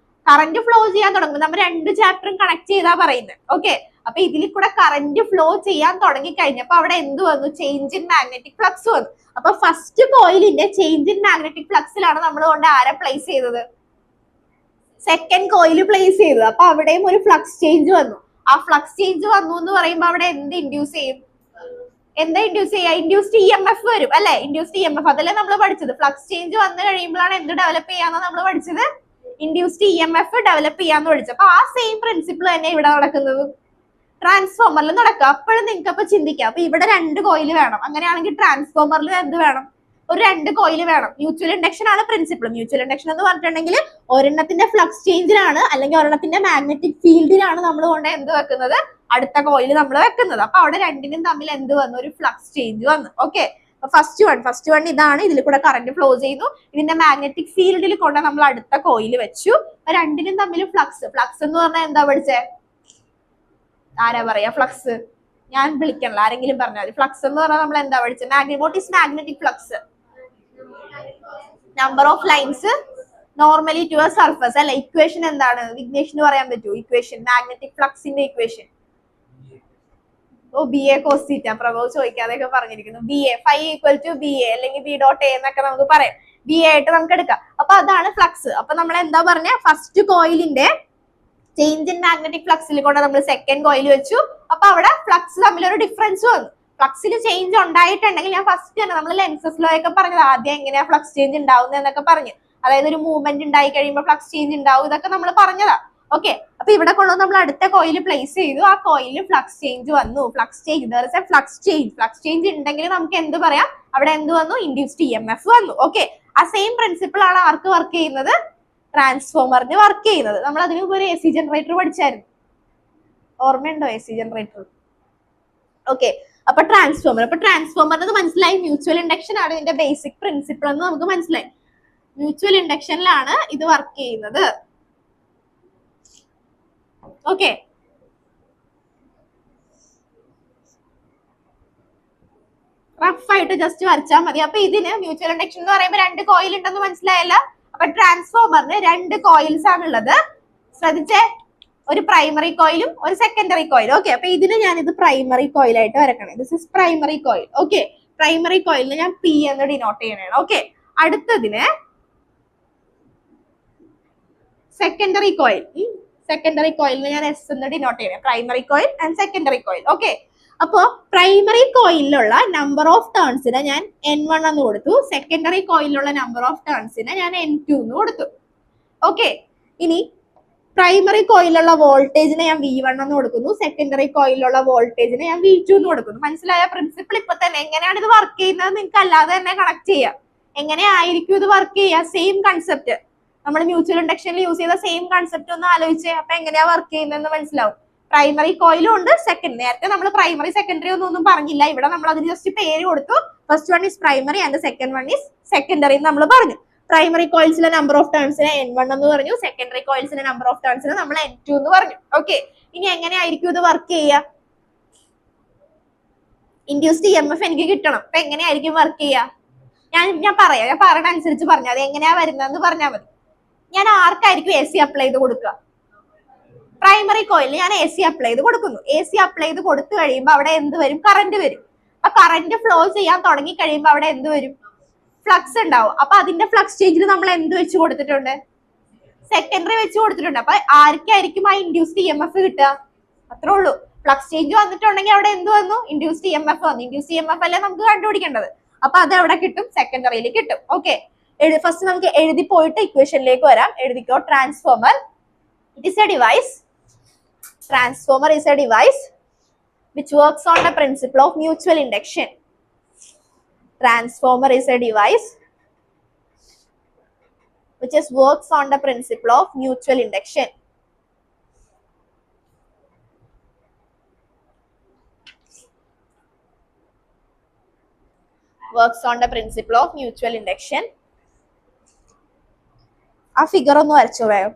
കറന്റ് ഫ്ലോ ചെയ്യാൻ തുടങ്ങും. നമ്മൾ 2 ചാപ്റ്ററും കണക്ട് ചെയ്താ പറയുന്നത്. ഓക്കെ, അപ്പൊ ഇതിൽ കൂടെ കറന്റ് ഫ്ലോ ചെയ്യാൻ തുടങ്ങി കഴിഞ്ഞപ്പോ അവിടെ എന്ത് വന്നു? ചേഞ്ച് ഇൻ മാഗ്നറ്റിക് ഫ്ലക്സ് വന്നു. അപ്പൊ ഫസ്റ്റ് കോയിലിന്റെ ചേഞ്ച് ഇൻ മാഗ്നറ്റിക് ഫ്ലക്സിലാണ് നമ്മൾ കൊണ്ട് ആരെ പ്ലേസ് ചെയ്തത്? സെക്കൻഡ് കോയിൽ പ്ലേസ് ചെയ്തത്. അപ്പൊ അവിടെയും ഒരു ഫ്ലക്സ് ചേഞ്ച് വന്നു. ആ ഫ്ലക്സ് ചേഞ്ച് വന്നു എന്ന് പറയുമ്പോൾ അവിടെ എന്ത് ഇൻഡ്യൂസ് ചെയ്യും? എന്താ ഇൻഡ്യൂസ് ചെയ്യുക? ഇൻഡ്യൂസ്ഡ് EMF വരും അല്ലെ? ഇൻഡ്യൂസ്ഡ് EMF അതല്ലേ നമ്മൾ പഠിച്ചത്. ഫ്ലക്സ് ചേഞ്ച് വന്നു കഴിയുമ്പോഴാണ് എന്ത് ഡെവലപ്പ് ചെയ്യാന്ന് നമ്മൾ പഠിച്ചത്? ഇൻഡ്യൂസ്ഡ് EMF ഡെവലപ്പ് ചെയ്യാന്ന് പഠിച്ചത്. അപ്പൊ ആ സെയിം പ്രിൻസിപ്പിൾ തന്നെ ഇവിടെ നടക്കുന്നത് ട്രാൻസ്ഫോമറിൽ നടക്കുക. അപ്പോഴും നിങ്ങൾക്ക് അപ്പൊ ചിന്തിക്കാം, അപ്പൊ ഇവിടെ 2 കോയിൽ വേണം. അങ്ങനെയാണെങ്കിൽ ട്രാൻസ്ഫോമറിൽ എന്ത് വേണം? ഒരു 2 കോയിൽ വേണം. മ്യൂച്വൽ ഇൻഡക്ഷൻ ആണ് പ്രിൻസിപ്പിൾ. മ്യൂച്വൽ ഇൻഡക്ഷൻ എന്ന് പറഞ്ഞിട്ടുണ്ടെങ്കിൽ ഒരെണ്ണത്തിന്റെ ഫ്ലക്സ് ചേഞ്ചിലാണ് അല്ലെങ്കിൽ ഒരെണ്ണത്തിന്റെ മാഗ്നറ്റിക് ഫീൽഡിലാണ് നമ്മൾ കൊണ്ട് എന്ത് വെക്കുന്നത്, അടുത്ത കോയിൽ നമ്മൾ വെക്കുന്നത്. അപ്പൊ അവിടെ രണ്ടിനും തമ്മിൽ എന്ത് വന്നു, ഒരു ഫ്ലക്സ് ചേഞ്ച് വന്നു. ഓക്കെ, ഫസ്റ്റ് വൺ ഇതാണ്, ഇതിൽ കൂടെ കറന്റ് ഫ്ലോ ചെയ്യുന്നു, ഇതിന്റെ മാഗ്നറ്റിക് ഫീൽഡിൽ കൊണ്ട് നമ്മൾ അടുത്ത കോയിൽ വെച്ചു. രണ്ടിനും തമ്മിൽ ഫ്ലക്സ് എന്ന് പറഞ്ഞാൽ എന്താ പഠിച്ചേ, ആരാ പറയാ ഫ്ലക്സ്? ഞാൻ വിളിക്കണല്ലോ, ആരെങ്കിലും പറഞ്ഞാൽ മതി. ഫ്ലക്സ് എന്ന് പറഞ്ഞാൽ നമ്മൾ എന്താ പഠിച്ചത്? What is magnetic flux? Number of lines normally to a surface അല്ലെ. ഇക്വേഷൻ എന്താണ് വിഘ്നേഷിന് പറയാൻ പറ്റുമോ? ഇക്വേഷൻ, മാഗ്നറ്റിക് ഫ്ലക്സിന്റെ equation. B A cos theta, Prabhav ചോദിക്കാതെയൊക്കെ പറഞ്ഞിരിക്കുന്നു. B A phi equal to B A അല്ലെങ്കിൽ ബി ഡോട്ട് എ എന്നൊക്കെ നമുക്ക് പറയാം. ബി എ ആയിട്ട് നമുക്ക് എടുക്കാം. അപ്പൊ അതാണ് ഫ്ലക്സ്. അപ്പൊ നമ്മൾ എന്താ പറഞ്ഞ, ഫസ്റ്റ് കോയിലിന്റെ ചേഞ്ച് ഇൻ മാഗ്നറ്റിക് ഫ്ലക്സിൽ കൊണ്ട് നമ്മൾ സെക്കൻഡ് കോയിൽ വെച്ചു. അപ്പൊ അവിടെ ഫ്ലക്സ് തമ്മിൽ ഒരു ഡിഫറൻസ് വന്നു. ഫ്ലക്സിൽ ചേഞ്ച് ഉണ്ടായിട്ടുണ്ടെങ്കിൽ, ഞാൻ ഫസ്റ്റ് തന്നെ നമ്മൾ ലെൻസസ് ലോ ഒക്കെ പറഞ്ഞത്, ആദ്യം എങ്ങനെയാ ഫ്ലക്സ് ചേഞ്ച് ഉണ്ടാവുന്നത് എന്നൊക്കെ പറഞ്ഞു. അതായത് ഒരു മൂവ്മെന്റ് ഉണ്ടായി കഴിയുമ്പോൾ ഫ്ലക്സ് ചേഞ്ച് ഉണ്ടാവും, ഇതൊക്കെ നമ്മൾ പറഞ്ഞതാ. ഓക്കെ, അപ്പൊ ഇവിടെ കൊണ്ടു നമ്മൾ അടുത്ത കോയിൽ പ്ലേസ് ചെയ്തു. ആ കോയിലിൽ ഫ്ലക്സ് ചേഞ്ച് വന്നു. ഫ്ലക്സ് ചേഞ്ച് ഉണ്ടെങ്കിൽ നമുക്ക് എന്ത് പറയാം, അവിടെ എന്ത് വന്നു, ഇൻഡ്യൂസ്ഡ് EMF വന്നു. ഓക്കെ, ആ സെയിം പ്രിൻസിപ്പിൾ ആണ് ആർക്ക് വർക്ക് ചെയ്യുന്നത്, ട്രാൻസ്ഫോമറിന് വർക്ക് ചെയ്യുന്നത്. നമ്മൾ അതിന് മുമ്പ് ഒരു AC ജനറേറ്റർ പഠിച്ചായിരുന്നു, ഓർമ്മയുണ്ടോ AC ജനറേറ്റർ? ഓക്കെ, അപ്പൊ ട്രാൻസ്ഫോമറിന് മനസ്സിലായി, മ്യൂച്വൽ ഇൻഡക്ഷൻ ആണ് ഇതിന്റെ ബേസിക് പ്രിൻസിപ്പിൾ എന്ന് നമുക്ക് മനസ്സിലായി. മ്യൂച്വൽ ഇൻഡക്ഷനിലാണ് ഇത് വർക്ക് ചെയ്യുന്നത്. ഓക്കെ, റഫ് ആയിട്ട് ജസ്റ്റ് വരച്ചാൽ മതി. അപ്പൊ ഇതിന് മ്യൂച്വൽ ഇൻഡക്ഷൻ എന്ന് പറയുമ്പോൾ 2 കോയിൽ ഉണ്ടെന്ന് മനസ്സിലായല്ലോ. അപ്പൊ ട്രാൻസ്ഫോമറിന് 2 കോയിൽസ് ആണുള്ളത്. ശ്രദ്ധിച്ചേ, ഒരു പ്രൈമറി കോയിലും ഒരു സെക്കൻഡറി കോയിലും. ഓക്കെ, അപ്പൊ ഇതിന് ഞാൻ ഇത് പ്രൈമറി കോയിൽ ആയിട്ട് വരക്കണം. This is primary coil. Okay, primary കോയിലിന് ഞാൻ P എന്ന് ഡിനോട്ട് ചെയ്യണം. ഓക്കെ, അടുത്തതിന് സെക്കൻഡറി കോയിലിന് ഞാൻ S എന്ന് ഡിനോട്ട് ചെയ്യണം. Primary coil and secondary coil. Okay, അപ്പോ പ്രൈമറി കോയിലുള്ള നമ്പർ ഓഫ് ടേൺസിനെ ഞാൻ N1 എന്ന് കൊടുത്തു. സെക്കൻഡറി കോയിലുള്ള നമ്പർ ഓഫ് ടേൺസിനെ ഞാൻ N2 എന്ന് കൊടുത്തു. ഓക്കെ, ഇനി പ്രൈമറി കോയിലുള്ള വോൾട്ടേജിനെ ഞാൻ V1 എന്ന് കൊടുക്കുന്നു. സെക്കൻഡറി കോയിലുള്ള വോൾട്ടേജിനെ ഞാൻ V2 എന്ന് കൊടുക്കുന്നു. മനസ്സിലായ പ്രിൻസിപ്പിൾ? ഇപ്പൊ തന്നെ എങ്ങനെയാണ് ഇത് വർക്ക് ചെയ്യുന്നത് നിങ്ങൾക്ക് അല്ലാതെ തന്നെ കണക്ട് ചെയ്യാം. എങ്ങനെയായിരിക്കും ഇത് വർക്ക് ചെയ്യുക? സെയിം കൺസെപ്റ്റ്, നമ്മൾ മ്യൂച്വൽ ഇൻഡക്ഷനിൽ യൂസ് ചെയ്ത സെയിം കൺസെപ്റ്റ് ഒന്ന് ആലോചിച്ചേ. അപ്പൊ എങ്ങനെയാ വർക്ക് ചെയ്യുന്നതെന്ന് മനസ്സിലാവും. പ്രൈമറി കോയിലും ഉണ്ട്, നേരത്തെ നമ്മൾ പ്രൈമറി സെക്കൻഡറി ഒന്നും പറഞ്ഞില്ല. ഇവിടെ നമ്മൾ അതിന് ജസ്റ്റ് പേര് കൊടുത്തു. First one is primary and second one is secondary എന്ന് നമ്മൾ പറഞ്ഞു. പ്രൈമറി കോയിൽസിലെ നമ്പർ ഓഫ് ടേൺസിനെ N1 എന്ന് പറഞ്ഞു. സെക്കൻഡറി കോയിൽസിലെ നമ്പർ ഓഫ് ടേൺസിനെ നമ്മൾ N2 എന്ന് പറഞ്ഞു. ഓക്കെ, ഇനി എങ്ങനെയായിരിക്കും ഇത് വർക്ക് ചെയ്യുക? ഇൻഡ്യൂസ്ഡ് EMF എനിക്ക് കിട്ടണം. അപ്പൊ എങ്ങനെയായിരിക്കും വർക്ക് ചെയ്യുക? ഞാൻ പറയുന്ന അനുസരിച്ച് പറഞ്ഞു. അത് എങ്ങനെയാ വരുന്നതെന്ന് പറഞ്ഞാൽ മതി. ഞാൻ ആർക്കായിരിക്കും AC അപ്ലൈ ചെയ്ത് കൊടുക്കുക? പ്രൈമറി കോയിലിൽ ഞാൻ AC അപ്ലൈ ചെയ്ത് കൊടുക്കുന്നു. AC അപ്ലൈ ചെയ്ത് കൊടുത്തു കഴിയുമ്പോൾ അവിടെ എന്ത് വരും? കറന്റ് വരും. അപ്പൊ കറന്റ് ഫ്ലോ ചെയ്യാൻ തുടങ്ങി കഴിയുമ്പോൾ അവിടെ എന്ത് വരും? ഫ്ലക്സ് ഉണ്ടാവും. അപ്പൊ അതിന്റെ ഫ്ലക്സ് ചേഞ്ചിന് നമ്മൾ എന്ത് വെച്ച് കൊടുത്തിട്ടുണ്ട്? സെക്കൻഡറി വെച്ച് കൊടുത്തിട്ടുണ്ട്. അപ്പൊ ആർക്കായിരിക്കും ആ ഇൻഡ്യൂസ്ഡ് EMF കിട്ടുക? അത്രേ ഉള്ളൂ. ഫ്ലക്സ് ചേഞ്ച് വന്നിട്ടുണ്ടെങ്കിൽ അവിടെ എന്ത് വന്നു? ഇൻഡ്യൂസ്ഡ് EMF വന്നു. ഇൻഡ്യൂസ്ഡ് EMF അല്ലേ നമുക്ക് കണ്ടുപിടിക്കേണ്ടത്. അപ്പൊ അത് എവിടെ കിട്ടും? സെക്കൻഡറിയിൽ കിട്ടും. ഓക്കെ, ഫസ്റ്റ് നമുക്ക് എഴുതി പോയിട്ട് ഇക്വേഷനിലേക്ക് വരാം. എഴുതിക്കോ. Transformer is a device which works on the principle of mutual induction. Transformer is a device which works on the principle of mutual induction. Works on the principle of mutual induction. ആ figure ഒന്ന് വരച്ചോ വേഗം.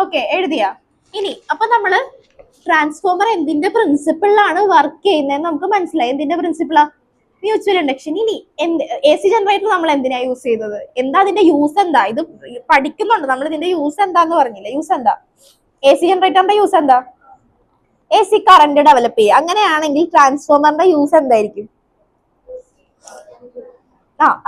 Okay, എഴുതിയാ? ഇനി അപ്പൊ നമ്മള് transformer എന്തിന്റെ പ്രിൻസിപ്പിളിലാണ് work ചെയ്യുന്നത് നമുക്ക് മനസ്സിലായി. എന്തിന്റെ പ്രിൻസിപ്പിളാ? Mutual induction. ഇനി എ സി ജനറേറ്റർ നമ്മൾ എന്തിനാ യൂസ് ചെയ്തത്? എന്താ അതിന്റെ യൂസ്? എന്താ ഇത് പഠിക്കുന്നുണ്ട് നമ്മൾ? ഇതിന്റെ യൂസ് എന്താന്ന് പറഞ്ഞില്ല. യൂസ് എന്താ? എ സി ജനറേറ്ററിന്റെ യൂസ് എന്താ? എ സി കറന്റ് ഡെവലപ്പ് ചെയ്യുക. അങ്ങനെയാണെങ്കിൽ ട്രാൻസ്ഫോമറിന്റെ യൂസ് എന്തായിരിക്കും?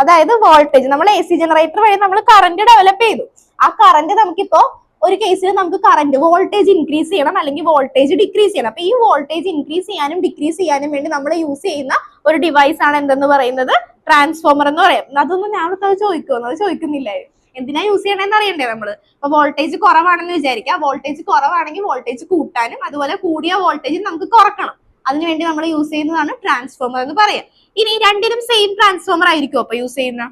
അതായത് വോൾട്ടേജ്. നമ്മൾ എ സി ജനറേറ്റർ വഴി നമ്മൾ കറന്റ് ഡെവലപ്പ് ചെയ്തു. ആ കറന്റ് നമുക്കിപ്പോ ഒരു കേസിൽ നമുക്ക് കറന്റ് വോൾട്ടേജ് ഇൻക്രീസ് ചെയ്യണം, അല്ലെങ്കിൽ വോൾട്ടേജ് ഡിക്രീസ് ചെയ്യണം. അപ്പൊ ഈ വോൾട്ടേജ് ഇൻക്രീസ് ചെയ്യാനും ഡിക്രീസ് ചെയ്യാനും വേണ്ടി നമ്മൾ യൂസ് ചെയ്യുന്ന ഒരു ഡിവൈസ് ആണ് എന്തെന്ന് പറയുന്നത്? ട്രാൻസ്ഫോമർ എന്ന് പറയും. അതൊന്നും ഞാനത് ചോദിക്കുമോ? അത് ചോദിക്കുന്നില്ലേ? എന്തിനാ യൂസ് ചെയ്യണമെന്ന് അറിയണ്ടേ നമ്മള്? അപ്പൊ വോൾട്ടേജ് കുറവാണെന്ന് വിചാരിക്കാം. വോൾട്ടേജ് കുറവാണെങ്കിൽ വോൾട്ടേജ് കൂട്ടാനും അതുപോലെ കൂടിയ വോൾട്ടേജ് നമുക്ക് കുറക്കണം. അതിനുവേണ്ടി നമ്മൾ യൂസ് ചെയ്യുന്നതാണ് ട്രാൻസ്ഫോമർ എന്ന് പറയാം. ഇനി രണ്ടിനും സെയിം ട്രാൻസ്ഫോമർ ആയിരിക്കും അപ്പൊ യൂസ് ചെയ്യുന്ന?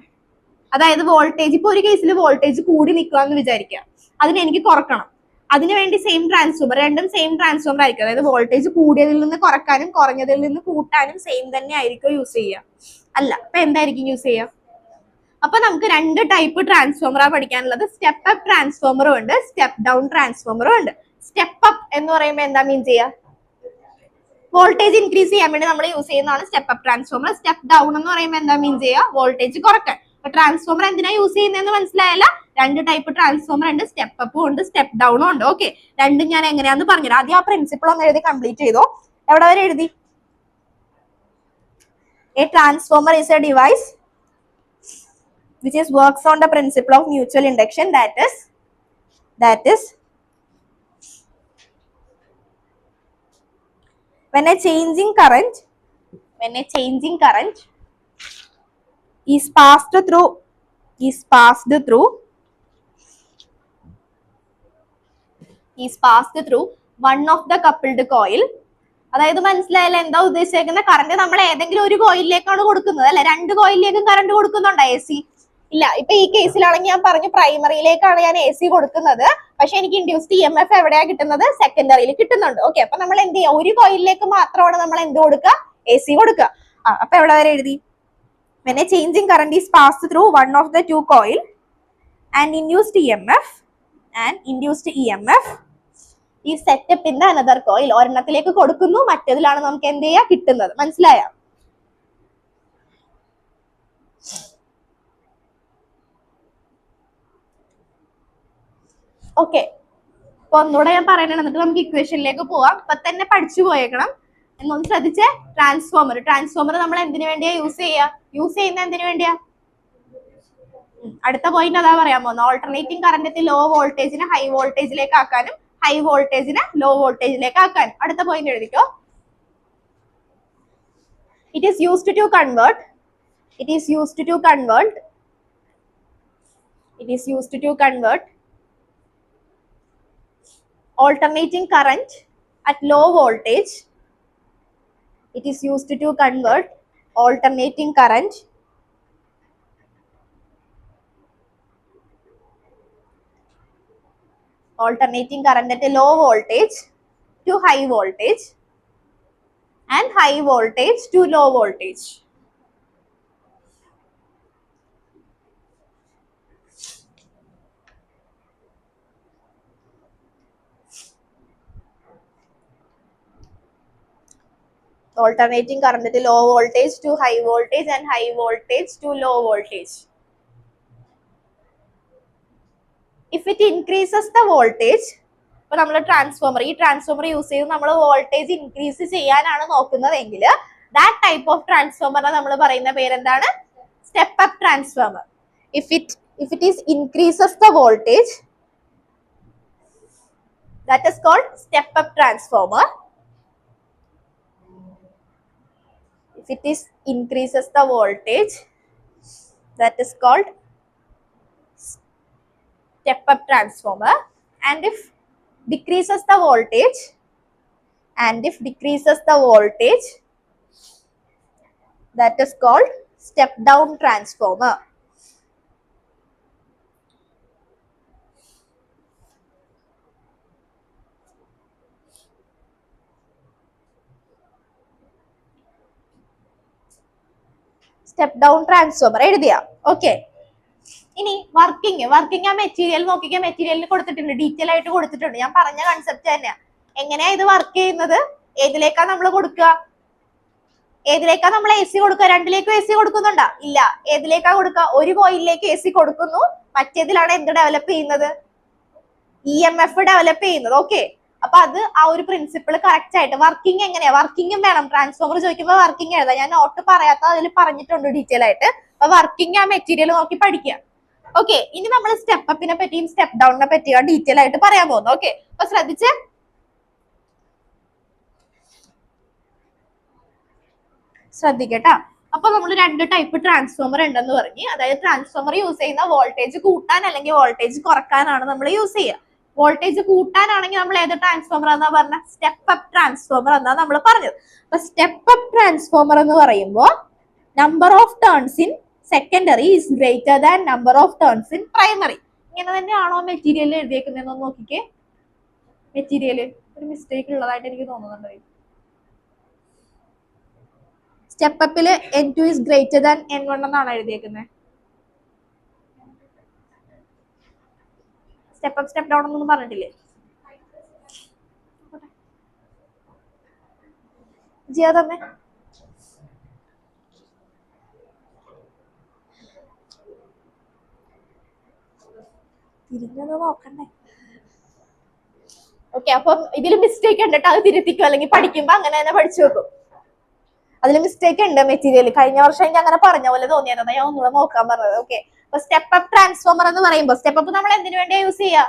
അതായത് വോൾട്ടേജ്, ഇപ്പൊ ഒരു കേസിൽ വോൾട്ടേജ് കൂടി നിൽക്കുകയെന്ന് വിചാരിക്കാം, അതിന് എനിക്ക് കുറക്കണം. അതിനുവേണ്ടി സെയിം ട്രാൻസ്ഫോമർ, രണ്ടും സെയിം ട്രാൻസ്ഫോമർ ആയിരിക്കും. അതായത് വോൾട്ടേജ് കൂടിയതിൽ നിന്ന് കുറക്കാനും കുറഞ്ഞതിൽ നിന്ന് കൂട്ടാനും സെയിം തന്നെ ആയിരിക്കും യൂസ് ചെയ്യുക? അല്ല. അപ്പൊ എന്തായിരിക്കും യൂസ് ചെയ്യുക? അപ്പൊ നമുക്ക് രണ്ട് ടൈപ്പ് ട്രാൻസ്ഫോമറാ പഠിക്കാനുള്ളത്. സ്റ്റെപ്പ് അപ്പ് ട്രാൻസ്ഫോമറും ഉണ്ട്, സ്റ്റെപ്പ് ഡൗൺ ട്രാൻസ്ഫോമറും ഉണ്ട്. സ്റ്റെപ്പ് അപ്പ് എന്ന് പറയുമ്പോൾ എന്താ മീൻ ചെയ്യുക? വോൾട്ടേജ് ഇൻക്രീസ് ചെയ്യാൻ വേണ്ടി നമ്മൾ യൂസ് ചെയ്യുന്നതാണ് step up transformer. Step down എന്ന് പറയുമ്പോൾ എന്താ മീൻ ചെയ്യുക? വോൾട്ടേജ് കുറക്കാൻ. അപ്പൊ ട്രാൻസ്ഫോമർ എന്തിനാ യൂസ് ചെയ്യുന്നതെന്ന് മനസ്സിലായല്ല? രണ്ട് ടൈപ്പ് ട്രാൻസ്ഫോമർ ഉണ്ട്, സ്റ്റെപ്പ് അപ്പും ഉണ്ട് സ്റ്റെപ്പ് ഡൗണും ഉണ്ട്. ഓക്കെ, രണ്ടും ഞാൻ എങ്ങനെയാന്ന് പറഞ്ഞുതരാം. ആദ്യം ആ പ്രിൻസിപ്പിൾ ഒന്ന് എഴുതി കംപ്ലീറ്റ് ചെയ്തോ. എവിടെ വരെ എഴുതി? A transformer is A device which is works on the principle of mutual induction, that is when a changing current is passed through one of the coupled coil. അതായത് മനസ്സിലായല്ലോ എന്താ ഉദ്ദേശിക്കുന്നത്? കറണ്ട് നമ്മൾ ഏതെങ്കിലും ഒരു കോയിലിലേക്കാണ് കൊടുക്കുന്നത്, അല്ലെ? രണ്ട് കോയിലിലേക്കും കറണ്ട് കൊടുക്കുന്നുണ്ടോ എ സി? ഇല്ല. ഇപ്പൊ ഈ കേസിലാണെങ്കിൽ ഞാൻ പറഞ്ഞു പ്രൈമറിയിലേക്കാണ് ഞാൻ എ സി കൊടുക്കുന്നത്, പക്ഷെ എനിക്ക് ഇൻഡ്യൂസ്ഡ് EMF എവിടെയാ കിട്ടുന്നത്? സെക്കൻഡറിയിൽ കിട്ടുന്നുണ്ട്. ഓക്കെ, അപ്പൊ നമ്മൾ എന്ത് ചെയ്യുക? ഒരു കോയിലിലേക്ക് മാത്രമാണ് നമ്മൾ എന്ത് കൊടുക്കുക? എ സി കൊടുക്കുക. അപ്പൊ എവിടെ വരെ എഴുതി? when a changing current is passed through one of the two coil and induced EMF ഈ setup in the another coil. ഒരെണ്ണത്തിലേക്ക് കൊടുക്കുന്നു, മറ്റേതിലാണ് നമുക്ക് എന്ത് ചെയ്യാ? കിട്ടുന്നത്. മനസ്സിലായോ? ഓക്കെ, അപ്പൊ ഒന്നുകൂടെ ഞാൻ പറയണേ, എന്നിട്ട് നമുക്ക് ഇക്വേഷനിലേക്ക് പോവാം. ഇപ്പൊ തന്നെ പഠിച്ചു പോയേക്കണം എന്നൊന്ന് ശ്രദ്ധിച്ചേ. ട്രാൻസ്ഫോമർ നമ്മൾ എന്തിനു വേണ്ടിയാ യൂസ് ചെയ്യുന്ന എന്തിനു വേണ്ടിയാ? അടുത്ത പോയിന്റ് അതാ പറയാൻ പോകുന്നത്. ഓൾട്ടർനേറ്റിംഗ് കറന്റ് ലോ വോൾട്ടേജിനെ ഹൈ വോൾട്ടേജിലേക്ക് ആക്കാനും ഹൈ വോൾട്ടേജിനെ ലോ വോൾട്ടേജിലേക്ക് ആക്കാനും. അടുത്ത പോയിന്റ് എഴുതിക്കോ. It is used to convert alternating current at low voltage. It is used to convert alternating current at a low voltage to high voltage and high voltage to low voltage. Alternating current at a low voltage to high voltage and high voltage to low voltage. If it increases the voltage, ഇപ്പൊ നമ്മൾ ഈ transformer use ചെയ്ത് നമ്മൾ voltage increase ചെയ്യാനാണ് നോക്കുന്നതെങ്കിൽ that type of ട്രാൻസ്ഫോമറിനെ നമ്മൾ പറയുന്ന പേരെന്താണ്? Step up transformer. If it is increases the voltage, that is called step up transformer. If it is increases the voltage, that is called step up transformer. And if decreases the voltage, that is called step down transformer. Step down transformer എഴുതിയാ? Okay, ഇനി working ആ material നോക്കിക്കാൻ മെറ്റീരിയലിന് കൊടുത്തിട്ടുണ്ട്, detail ആയിട്ട് കൊടുത്തിട്ടുണ്ട്. ഞാൻ പറഞ്ഞ കൺസെപ്റ്റ് തന്നെയാ. എങ്ങനെയാ ഇത് വർക്ക് ചെയ്യുന്നത്? ഏതിലേക്കാ നമ്മൾ കൊടുക്കുക? ഏതിലേക്കാ നമ്മൾ എ സി കൊടുക്കുക? രണ്ടിലേക്കും എ സി കൊടുക്കുന്നുണ്ടോ? ഇല്ല. ഏതിലേക്കാ കൊടുക്കുക? ഒരു കോയിലിലേക്ക് എ സി കൊടുക്കുന്നു, മറ്റേതിലാണ് എന്ത് ഡെവലപ്പ് ചെയ്യുന്നത്? EMF ഡെവലപ്പ് ചെയ്യുന്നത്. ഓക്കെ, അപ്പൊ അത് ആ ഒരു പ്രിൻസിപ്പിൾ കറക്റ്റ് ആയിട്ട്. വർക്കിംഗ് എങ്ങനെയാ? വർക്കിംഗും വേണം. ട്രാൻസ്ഫോമർ ചോദിക്കുമ്പോൾ വർക്കിംഗ് എഴുതാം. ഞാൻ നോട്ട് പറയാത്ത അതിൽ പറഞ്ഞിട്ടുണ്ട് ഡീറ്റെയിൽ ആയിട്ട്. അപ്പൊ വർക്കിംഗ് ആ മെറ്റീരിയൽ നോക്കി പഠിക്കുക. ഓക്കെ, ഇനി നമ്മൾ സ്റ്റെപ്പ് അപ്പിനെ പറ്റിയും സ്റ്റെപ്പ് ഡൗണിനെ പറ്റിയും ഡീറ്റെയിൽ ആയിട്ട് പറയാൻ പോകുന്നു. ഓക്കെ, അപ്പൊ ശ്രദ്ധിക്കട്ടാ. അപ്പൊ നമ്മൾ രണ്ട് ടൈപ്പ് ട്രാൻസ്ഫോമർ ഉണ്ടെന്ന് പറഞ്ഞ്, അതായത് ട്രാൻസ്ഫോമർ യൂസ് ചെയ്യുന്ന വോൾട്ടേജ് കൂട്ടാൻ അല്ലെങ്കിൽ വോൾട്ടേജ് കുറക്കാനാണ് നമ്മൾ യൂസ് ചെയ്യുക. വോൾട്ടേജ് കൂട്ടാനാണെങ്കിൽ നമ്മൾ ഏത് ട്രാൻസ്ഫോമർ എന്നാ പറഞ്ഞ? സ്റ്റെപ്പ് അപ്പ് ട്രാൻസ്ഫോമർ എന്നാ നമ്മൾ പറഞ്ഞത്. അപ്പൊ സ്റ്റെപ്പ് അപ്പ് ട്രാൻസ്ഫോമർ എന്ന് പറയുമ്പോൾ number of turns in secondary is greater than number of turns in primary. ഇങ്ങനെ തന്നെയാണോ മെറ്റീരിയൽ എഴുതിയേക്കുന്നതെന്ന് നോക്കിക്കേ. മെറ്റീരിയല് ഒരു മിസ്റ്റേക്ക് ഉള്ളതായിട്ട് എനിക്ക് തോന്നുന്നുണ്ട്. സ്റ്റെപ്പ് അപ്പില് N2 is greater than N1 എന്നാണ് എഴുതിയേക്കുന്നത്. സ്റ്റെപ്പ് അപ്പ് സ്റ്റെപ്പ് ഡൗൺ എന്നൊന്നും പറഞ്ഞിട്ടില്ലേ? ജിയ തന്നെ തിരിഞ്ഞൊന്ന് നോക്കണ്ടേ? ഓക്കെ, അപ്പം ഇതിൽ മിസ്റ്റേക്ക് ഉണ്ട് കേട്ടോ. അത് തിരുത്തിക്കും, അല്ലെങ്കിൽ പഠിക്കുമ്പോ അങ്ങനെ തന്നെ പഠിച്ചു വെക്കും. അതിൽ മിസ്റ്റേക്ക് ഉണ്ട് മെറ്റീരിയൽ. കഴിഞ്ഞ വർഷം എനിക്ക് അങ്ങനെ പറഞ്ഞ പോലെ തോന്നിയത്, ഞാൻ ഒന്നുകൂടെ നോക്കാൻ പറഞ്ഞത്. ഓക്കെ, അപ്പൊ സ്റ്റെപ്പ് അപ്പ് ട്രാൻസ്ഫോമർ എന്ന് പറയുമ്പോൾ സ്റ്റെപ്പ് അപ്പ് നമ്മൾ എന്തിനു വേണ്ടിയാ യൂസ് ചെയ്യുക?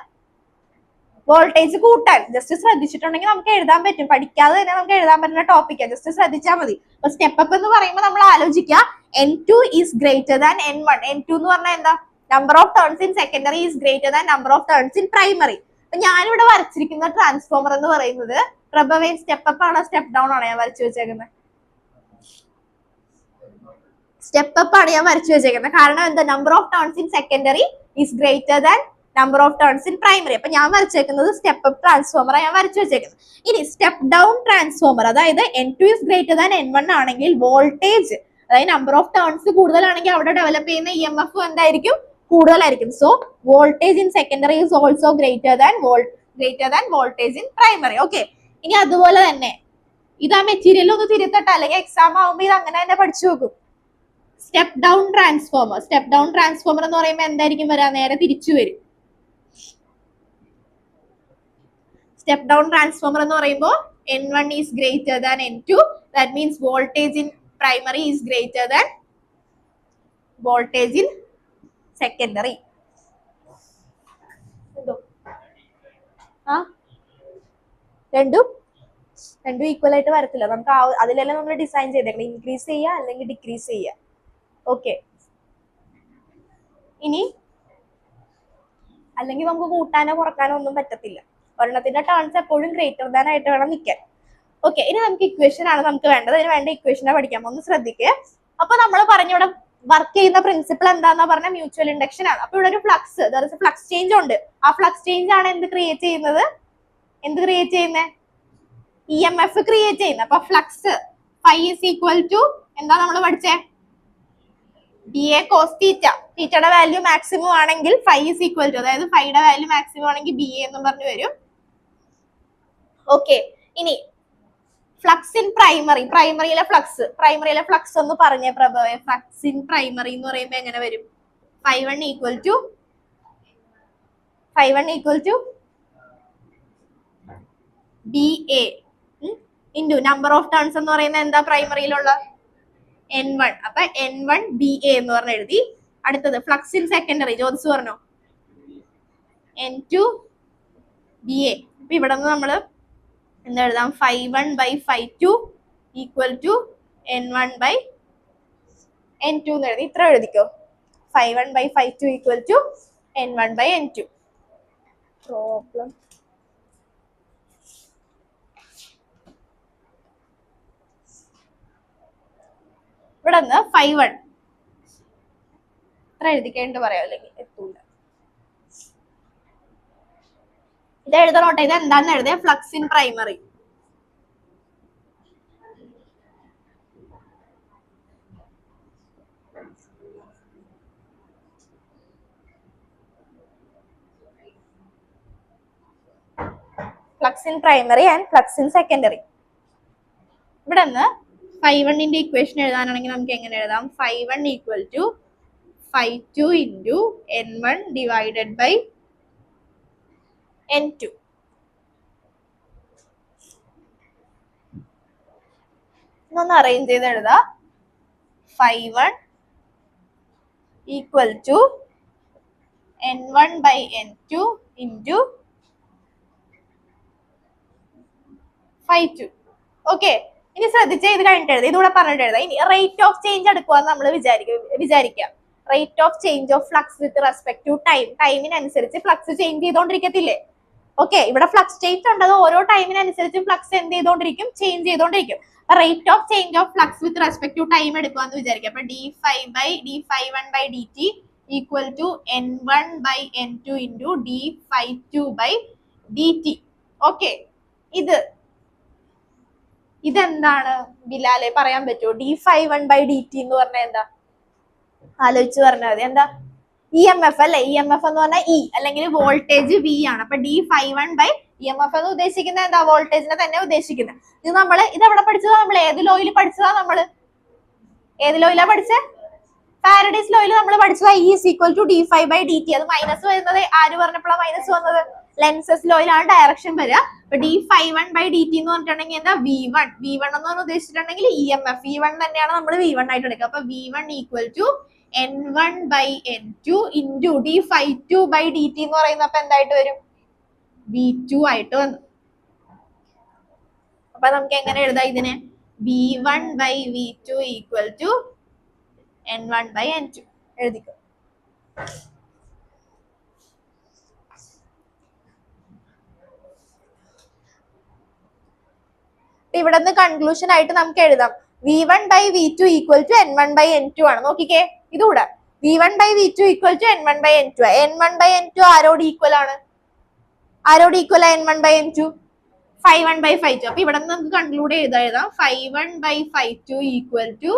വോൾട്ടേജ് കൂട്ടാൻ. ജസ്റ്റ് ശ്രദ്ധിച്ചിട്ടുണ്ടെങ്കിൽ നമുക്ക് എഴുതാൻ പറ്റും. പഠിക്കാതെ തന്നെ നമുക്ക് എഴുതാൻ പറ്റുന്ന ടോപ്പിക്കാണ്. ജസ്റ്റ് ശ്രദ്ധിച്ചാൽ മതി. അപ്പൊ സ്റ്റെപ്പ് അപ്പ് എന്ന് പറയുമ്പോൾ നമ്മൾ ആലോചിക്കുക N2 is greater than N1. N2 എന്ന് പറഞ്ഞാൽ എന്താ? Number of turns in secondary is greater than number of turns in primary. അപ്പൊ ഞാനിവിടെ വരച്ചിരിക്കുന്ന ട്രാൻസ്ഫോമർ എന്ന് പറയുന്നത് പ്രഭവേ സ്റ്റെപ്പ് അപ്പ് ആണോ സ്റ്റെപ്പ് ഡൗൺ ആണോ ഞാൻ വരച്ചു വെച്ചേക്കുന്നത്? സ്റ്റെപ്പ് അപ്പ് ആണ് ഞാൻ വരച്ചു വെച്ചേക്കുന്നത്. കാരണം എന്താ? Number of turns in secondary is greater than number of turns in primary. അപ്പൊ ഞാൻ വരച്ചേക്കുന്നത് സ്റ്റെപ്പ് അപ്പ് ട്രാൻസ്ഫോമർ ഞാൻ വരച്ചു വെച്ചേക്കുന്നത്. ഇനി സ്റ്റെപ്പ് ഡൗൺ ട്രാൻസ്ഫോമർ, അതായത് N2 is greater than N1 ആണെങ്കിൽ വോൾട്ടേജ്, അതായത് നമ്പർ ഓഫ് ടേൺസ് കൂടുതലാണെങ്കിൽ അവിടെ ഡെവലപ്പ് ചെയ്യുന്ന EMF എന്തായിരിക്കും? കൂടുതലായിരിക്കും. So voltage in secondary is also greater than voltage in primary. Okay, ഇനി അതുപോലെ തന്നെ ഇത് ആ മെറ്റീരിയൽ ഒന്ന് തിരുത്തട്ടെ, അല്ലെങ്കിൽ എക്സാം ആവുമ്പോൾ ഇത് അങ്ങനെ തന്നെ പഠിച്ചു നോക്കും. സ്റ്റെപ്പ് ഡൗൺ ട്രാൻസ്ഫോമർ എന്ന് പറയുമ്പോൾ എന്തായിരിക്കും വരാ? നേരെ തിരിച്ചു വരും. സ്റ്റെപ്പ് ഡൗൺ ട്രാൻസ്ഫോമർ എന്ന് പറയുമ്പോൾ N1 is greater than N2. That means voltage in primary is greater than voltage in secondary. രണ്ടും ഈക്വൽ ആയിട്ട് വരത്തില്ല. നമുക്ക് അതിലെല്ലാം നമ്മൾ ഡിസൈൻ ചെയ്തേക്കണം. ഇൻക്രീസ് ചെയ്യുക അല്ലെങ്കിൽ ഡിക്രീസ് ചെയ്യുക. ഓക്കെ, ഇനി അല്ലെങ്കിൽ നമുക്ക് കൂട്ടാനോ കുറക്കാനോ ഒന്നും പറ്റത്തില്ല. ഒരെണ്ണത്തിന്റെ ടേൺസ് എപ്പോഴും ഗ്രേറ്റർ ദാൻ ആയിട്ട് വേണം നിൽക്കാൻ. ഓക്കെ, ഇനി നമുക്ക് ഇക്വേഷൻ ആണ് നമുക്ക് വേണ്ടത്. അതിന് വേണ്ട ഇക്വേഷനെ പഠിക്കാം. ഒന്ന് ശ്രദ്ധിക്കുക. അപ്പൊ നമ്മൾ പറഞ്ഞു ഇവിടെ വർക്ക് ചെയ്യുന്ന പ്രിൻസിപ്പിൾ എന്താന്ന് പറഞ്ഞ മ്യൂച്വൽ ഇൻഡക്ഷൻ ആണ്. അപ്പൊ ഇവിടെ ഒരു ഫ്ലക്സ് ചേഞ്ച് ഉണ്ട്. ആ ഫ്ലക്സ് ചേഞ്ച് ആണ് എന്ത് ക്രിയേറ്റ് ചെയ്യുന്നത്? EMF ക്രിയേറ്റ് ചെയ്യുന്നത്. അപ്പൊ flux phi is equal to എന്താ നമ്മൾ പഠിച്ചേ? BA cos theta. തീറ്റയുടെ വാല്യൂ മാക്സിമം ആണെങ്കിൽ ഫൈ ഇസ് ഈക്വൽ ടു, അതായത് ഫൈയുടെ വാല്യൂ മാക്സിമം ആണെങ്കിൽ BA എന്ന് പറഞ്ഞു വരും. ഓക്കെ, ഇനി ഫ്ലക്സ് ഇൻ പ്രൈമറിയിലെ ഫ്ലക്സ് ഒന്ന് പറഞ്ഞേ പ്രഭവേ. ഫ്ലക്സ് ഇൻ പ്രൈമറി എന്ന് പറയുമ്പോൾ എങ്ങനെ വരും? Phi one equal to BA into number of turns എന്ന് പറയുന്നത് എന്താ? പ്രൈമറിയിലുള്ള N1. അപ്പൊ N1 BA എന്ന് പറഞ്ഞ് എഴുതി. അടുത്തത് ഫ്ലക്സ് ഇൻ സെക്കൻഡറി, ജ്യോതിസ് പറഞ്ഞോ? N2 BA. അപ്പൊ ഇവിടെ നിന്ന് നമ്മള് എന്താ എഴുതാം? φ1 by φ2 equal to N1 by N2 എന്ന് എഴുതി. ഇത്ര എഴുതിക്കോ. φ1 by φ2 equal to N1 by N2. Problem ഇവിടെ നിന്ന് φ1 ഇത്ര എഴുതിക്കേണ്ട പറയാം, അല്ലെങ്കിൽ എത്തൂല. ഇത് എഴുതണോട്ടെ. ഇത് എന്താന്ന് എഴുതിയ? Flux in primary. Flux in primary and flux in secondary. ഇവിടെ നിന്ന് φ1ന്റെ ഇക്വേഷൻ എഴുതാനാണെങ്കിൽ നമുക്ക് എങ്ങനെ എഴുതാം? φ1 equal to φ2 into n1 divided by n2. ഒന്ന് അറേഞ്ച് ചെയ്ത് എഴുതാം. φ1 equal to n1 by n2 into φ2. Okay, ഇനി ശ്രദ്ധിച്ച ഇത് കഴിഞ്ഞിട്ട് എഴുതാം, ഇതുകൂടെ പറഞ്ഞിട്ട് എഴുതാം. ഇനി റേറ്റ് ഓഫ് ചേഞ്ച് എടുക്കുവാന്ന് നമ്മൾ വിചാരിക്കാം. Rate of change of flux with respect to time. ടൈമിനനുസരിച്ച് ഫ്ലക്സ് ചേഞ്ച് ചെയ്തോണ്ടിരിക്കത്തില്ലേ? ഓക്കെ, ഇവിടെ ഫ്ലക്സ് ചേഞ്ച് ഉണ്ടത് ഓരോ ടൈമിനനുസരിച്ച് ഫ്ലക്സ് എന്ത് ചെയ്തോണ്ടിരിക്കും? ചേഞ്ച് ചെയ്തോണ്ടിരിക്കും. Rate of change of flux with respect to time എടുക്കുവാന്ന് വിചാരിക്കാം. അപ്പൊ d1 by dt equal to n1 by n2 into d2 by dt. Okay, ഇതെന്താണ് ബിലാലെ പറയാൻ പറ്റുമോ? d1 ബൈ dt എന്ന് പറഞ്ഞാൽ എന്താ? ആലോചിച്ച് പറഞ്ഞാൽ മതി. എന്താ? EMF അല്ലെ? EMF എന്ന് പറഞ്ഞാൽ E അല്ലെങ്കിൽ വോൾട്ടേജ് V ആണ്. അപ്പൊ d1 ബൈ EMF എന്ന് ഉദ്ദേശിക്കുന്നത് എന്താ? വോൾട്ടേജിനെ തന്നെ ഉദ്ദേശിക്കുന്നത്. ഇത് എവിടെ പഠിച്ചതാ? നമ്മൾ ഏത് ലോയിൽ പഠിച്ചതാ? ഏത് ലോയിലാ പഠിച്ചേ? ഫാരഡേസ് ലോയിൽ നമ്മൾ പഠിച്ചതാ E is equal to d5 by dt. അത് മൈനസ് വരുന്നത് ആര് പറഞ്ഞപ്പോഴാണ് മൈനസ് വന്നത്? ലെൻസസ് ലോയിലാണ് ഡയറക്ഷൻ വരിക. അപ്പൊ d1 by dt എന്ന് പറഞ്ഞിട്ടുണ്ടെങ്കിൽ എന്താ? V1 എന്ന് ഉദ്ദേശിച്ചിട്ടുണ്ടെങ്കിൽ EMF V1 തന്നെയാണ് നമ്മൾ V1 ആയിട്ട് എടുക്കുക. അപ്പൊ V1 equal to n1 by n2 into d2 by dt എന്ന് പറയുന്നത് അപ്പൊ എന്തായിട്ട് വരും? V2 ആയിട്ട് വന്നു. അപ്പൊ നമുക്ക് എങ്ങനെ എഴുതാം ഇതിനെ? V1 by V2 equal to n1 by n2 എഴുതിക്കോ. ഇവിടെ നിന്ന് കൺക്ലൂഷൻ ആയിട്ട് നമുക്ക് എഴുതാം V1 by V2 equal to n1 by n2 ആണ്. നോക്കിക്കേ, ഇതുകൂടെ V1 by V2 equal to n1 by n2. n1 by n2 ആരോട് ഈക്വൽ ആണ്? n1 by n2? φ1 by φ2. അപ്പൊ ഇവിടെ നിന്ന് നമുക്ക് കൺക്ലൂഡ് എഴുതാം φ1 by φ2 equal to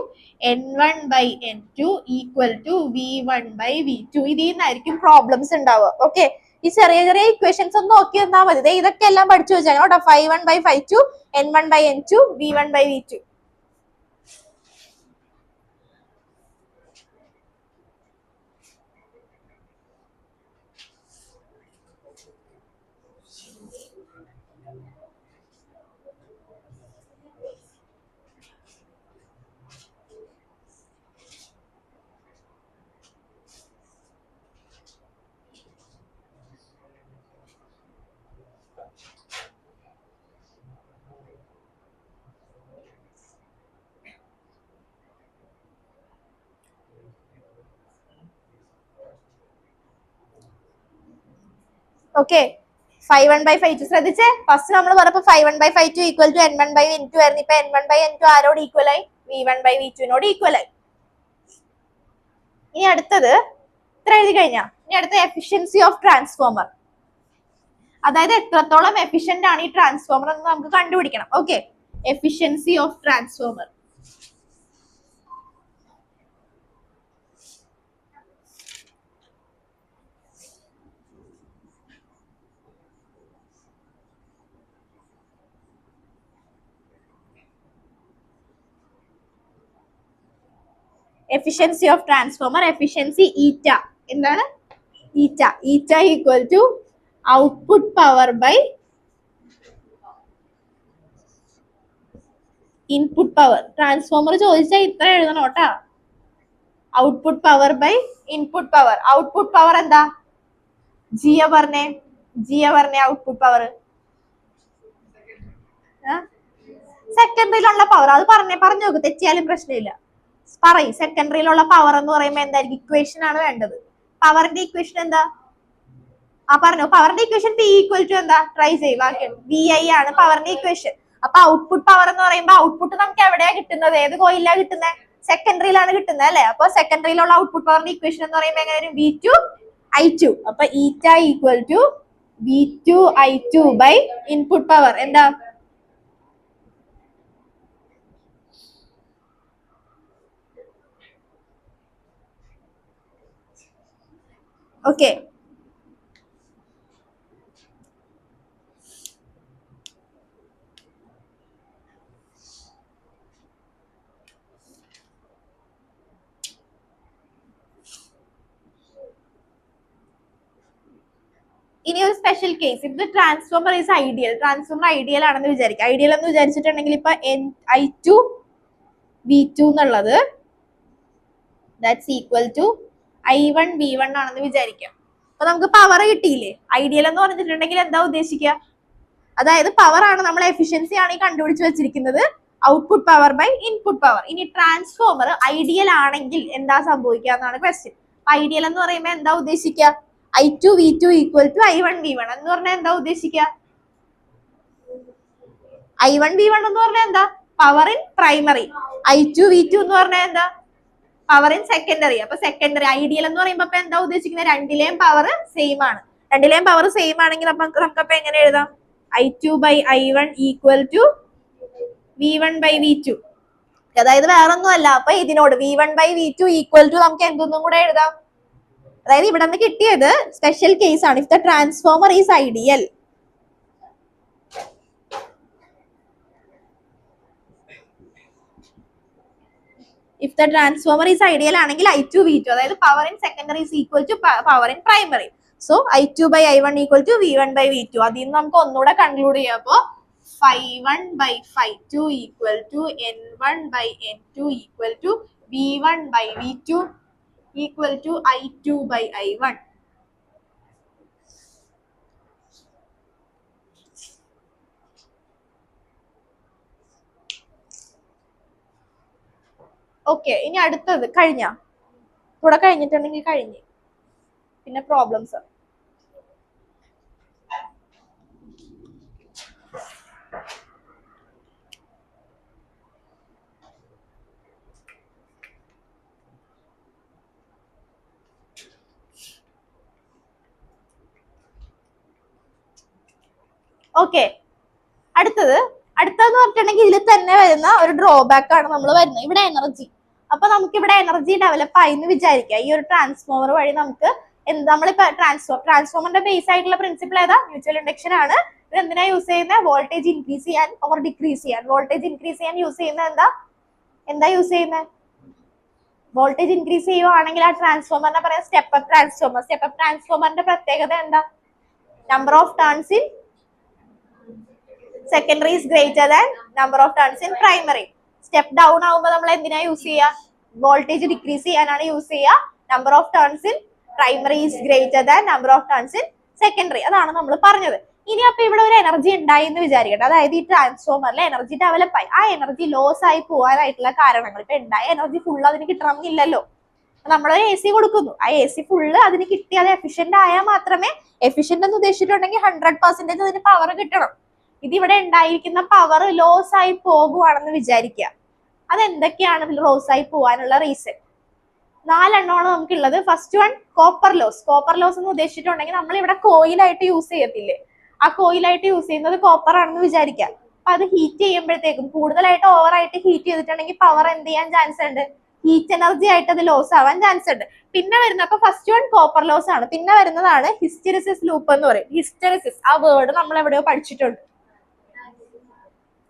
n1 by n2 equal to V1 by V2. ഇതിൽ നിന്നായിരിക്കും പ്രോബ്ലംസ് ഉണ്ടാവുക. ഓക്കെ, ഈ ചെറിയ ചെറിയ ഇക്വേഷൻസ് ഒന്ന് നോക്കി തന്നാൽ മതി. ഇതൊക്കെ എല്ലാം പഠിച്ചു വെച്ചാൽ കേട്ടോ. φ1 by φ2, n1 by n2, V1 by V2. Okay, φ1 by φ2 ശ്രദ്ധിച്ചേ. ഫസ്റ്റ് നമ്മൾ പറഞ്ഞപ്പോ φ1 by φ2 equal to n1 by n2 ആയിരുന്നു. ഇപ്പൊ n1 by n2 ആരോട് ഈക്വൽ ആയി? V1 by V2നോട് ഈക്വൽ ആയി. ഇനി അടുത്തത് ഇത്ര എഴുതി കഴിഞ്ഞാ ഇനി അടുത്ത എഫിഷ്യൻസി ഓഫ് ട്രാൻസ്ഫോമർ. അതായത് എത്രത്തോളം എഫിഷ്യന്റ് ആണ് ഈ ട്രാൻസ്ഫോമർ എന്ന് നമുക്ക് കണ്ടുപിടിക്കണം. Okay, efficiency of transformer. Efficiency of transformer, efficiency eta. എന്താണ്? Eta. Eta equal to output power by input power. Transformer ചോദിച്ചാൽ ഇത്ര എഴുതണം കേട്ടാ. Output power by input power. Output power എന്താ? ജിയ പറഞ്ഞേ ഔട്ട്പുട്ട് പവർ സെക്കൻഡറിയിലുള്ള പവർ. അത് പറഞ്ഞു നോക്ക്, തെറ്റിയാലും പ്രശ്നമില്ല. പറയും സെക്കൻഡറിയിലുള്ള പവർ എന്ന് പറയുമ്പോൾ എന്തായിരിക്കും? ഇക്വേഷൻ ആണ് വേണ്ടത്. പവറിന്റെ ഇക്വേഷൻ എന്താ? പറഞ്ഞു. പവറിന്റെ ഇക്വേഷൻ P ഈക്വൽ ടു എന്താ? ട്രൈ ചെയ്യും. ബാക്കി VI ആണ് പവറിന്റെ ഇക്വേഷൻ. അപ്പൊ ഔട്ട്പുട്ട് പവർ എന്ന് പറയുമ്പോൾ ഔട്ട്പുട്ട് നമുക്ക് എവിടെയാ കിട്ടുന്നത്? ഏത് കോയിലാ കിട്ടുന്നത്? സെക്കൻഡറിയിലാണ് കിട്ടുന്നത് അല്ലെ? അപ്പൊ സെക്കൻഡറിയിലുള്ള ഔട്ട്പുട്ട് പവറിന്റെ ഇക്വേഷൻ എന്ന് പറയുമ്പോൾ എങ്ങനെ വരും? V2I2. അപ്പൊ eta equal to V2I2 by input power. എന്താ? ഓക്കെ, ഇനി ഒരു special case, if the transformer is ideal, transformer ideal ആണെന്ന് വിചാരിക്കുക. ഐഡിയൽ എന്ന് വിചാരിച്ചിട്ടുണ്ടെങ്കിൽ ഇപ്പൊ I2 V2 എന്നുള്ളത് that's equal to I1 V1 ആണെന്ന് വിചാരിക്കാം. അപ്പൊ നമുക്ക് പവർ കിട്ടിയില്ലേ. ഐഡിയൽ എന്ന് പറഞ്ഞിട്ടുണ്ടെങ്കിൽ എന്താ ഉദ്ദേശിക്കുക, അതായത് പവർ ആണ്, നമ്മൾ എഫിഷ്യൻസി ആണ് ഈ കണ്ടുപിടിച്ച് വെച്ചിരിക്കുന്നത്, output power by input power. ഇനി ട്രാൻസ്ഫോമർ ഐഡിയൽ ആണെങ്കിൽ എന്താ സംഭവിക്കുക എന്നാണ് ക്വസ്റ്റ്യൻ. ഐഡിയൽ എന്ന് പറയുമ്പോൾ എന്താ ഉദ്ദേശിക്കുക, I2 V2 equal to I1 V1 എന്ന് പറഞ്ഞാൽ എന്താ ഉദ്ദേശിക്കുക, I1 V1 എന്ന് പറഞ്ഞാൽ എന്താ, power in primary. I2 V2 എന്ന് പറഞ്ഞാൽ എന്താ, പവർ ഇൻ സെക്കൻഡറി. അപ്പൊ സെക്കൻഡറി ഐഡിയൽ എന്ന് പറയുമ്പോ എന്താ ഉദ്ദേശിക്കുന്നത്, രണ്ടിലെയും പവർ സെയിം ആണ്. രണ്ടിലെയും പവർ സെയിം ആണെങ്കിൽ നമുക്കപ്പോ എങ്ങനെ എഴുതാം, I2 by I1 equal to V1 by V2. അതായത് വേറൊന്നും അല്ല, അപ്പൊ ഇതിനോട് V1 by V2 equal to നമുക്ക് എന്തൊന്നും കൂടെ എഴുതാം, അതായത് ഇവിടെ നിന്ന് കിട്ടിയത് സ്പെഷ്യൽ കേസ് ആണ്. If the transformer is ideal, if the transformer is ideal ആണെങ്കിൽ I2 V2, അതായത് power in secondary is equal to power in primary. So I2 by I1 equal to V1 by V2. അതിൽ നിന്ന് നമുക്ക് ഒന്നുകൂടെ conclude ചെയ്യാം. അപ്പോ Phi1 by Phi2 equal to N1 by N2 equal to V1 by V2 equal to I2 by I1. Okay, ഇനി അടുത്തത് കഴിഞ്ഞ കൂടെ കഴിഞ്ഞിട്ടുണ്ടെങ്കിൽ കഴിഞ്ഞ് പിന്നെ പ്രോബ്ലംസ്. ഓക്കെ, അടുത്തതെന്ന് പറഞ്ഞിട്ടുണ്ടെങ്കിൽ ഇതിൽ തന്നെ വരുന്ന ഒരു ഡ്രോബാക്ക് ആണ് നമ്മൾ വരുന്നത്. ഇവിടെ എനർജി, അപ്പൊ നമുക്ക് ഇവിടെ എനർജി ഡെവലപ്പ് ആയി എന്ന് വിചാരിക്കുക. ഈ ഒരു ട്രാൻസ്ഫോമർ വഴി നമുക്ക് നമ്മളിപ്പോ ട്രാൻസ്ഫോമറിന്റെ ബേസ് ആയിട്ടുള്ള പ്രിൻസിപ്പിൾ ഏതാ, മ്യൂച്വൽ ഇൻഡക്ഷൻ ആണ്. ഇത് എന്തിനാ യൂസ് ചെയ്യുന്നത്, വോൾട്ടേജ് ഇൻക്രീസ് ചെയ്യാൻ ഓർ ഡിക്രീസ് ചെയ്യാൻ. വോൾട്ടേജ് ഇൻക്രീസ് ചെയ്യാൻ യൂസ് ചെയ്യുന്നത് എന്താ യൂസ് ചെയ്യുന്നത്, വോൾട്ടേജ് ഇൻക്രീസ് ചെയ്യുവാണെങ്കിൽ ആ ട്രാൻസ്ഫോമറിനെ പറയാം step up transformer. Step up ട്രാൻസ്ഫോമറിന്റെ പ്രത്യേകത എന്താ, number of turns in secondary is greater than number of turns in primary. Step down ആവുമ്പോൾ നമ്മൾ എന്തിനാ യൂസ് ചെയ്യുക, വോൾട്ടേജ് ഡിക്രീസ് ചെയ്യാനാണ് യൂസ് ചെയ്യുക. Number of turns in primary is greater than number of turns in secondary. അതാണ് നമ്മൾ പറഞ്ഞത്. ഇനി അപ്പൊ ഇവിടെ ഒരു എനർജി ഉണ്ടായി എന്ന് വിചാരിക്കട്ടെ, അതായത് ഈ ട്രാൻസ്ഫോമറിൽ എനർജി ഡെവലപ്പ് ആയി. ആ എനർജി ലോസ് ആയി പോകാനായിട്ടുള്ള കാരണങ്ങൾ, ഇപ്പൊ ഉണ്ടായ എനർജി ഫുള്ള് അതിന് കിട്ടണമെന്നില്ലല്ലോ. നമ്മളൊരു AC കൊടുക്കുന്നു, ആ AC ഫുള്ള് അതിന് കിട്ടി അത് എഫിഷ്യന്റ് ആയാൽ മാത്രമേ, എഫിഷ്യന്റ് എന്ന് ഉദ്ദേശിച്ചിട്ടുണ്ടെങ്കിൽ 100% അതിന് പവർ കിട്ടണം. ഇതിവിടെ ഉണ്ടായിരിക്കുന്ന പവർ ലോസ് ആയി പോകുവാണെന്ന് വിചാരിക്കുക. അതെന്തൊക്കെയാണ് ലോസ് ആയി പോകാനുള്ള റീസൺ? 4 എണ്ണമാണ് നമുക്കുള്ളത്. First one copper loss. Copper loss എന്ന് ഉദ്ദേശിച്ചിട്ടുണ്ടെങ്കിൽ നമ്മൾ ഇവിടെ കോയിലായിട്ട് യൂസ് ചെയ്യത്തില്ലേ, ആ കോയിലായിട്ട് യൂസ് ചെയ്യുന്നത് കോപ്പർ ആണെന്ന് വിചാരിക്കുക. അപ്പൊ അത് ഹീറ്റ് ചെയ്യുമ്പോഴത്തേക്കും കൂടുതലായിട്ട് ഓവറായിട്ട് ഹീറ്റ് ചെയ്തിട്ടുണ്ടെങ്കിൽ പവർ എന്ത് ചെയ്യാൻ ചാൻസ് ഉണ്ട്, ഹീറ്റ് എനർജി ആയിട്ട് അത് ലോസ് ആവാൻ ചാൻസ് ഉണ്ട്. പിന്നെ വരുന്ന അപ്പൊ ഫസ്റ്റ് വൺ കോപ്പർ ലോസ് ആണ്. പിന്നെ വരുന്നതാണ് ഹിസ്റ്റെറിസിസ് ലൂപ്പ് എന്ന് പറയും. ഹിസ്റ്റെറിസിസ് ആ വേർഡ് നമ്മൾ എവിടെയോ പഠിച്ചിട്ടുണ്ട്.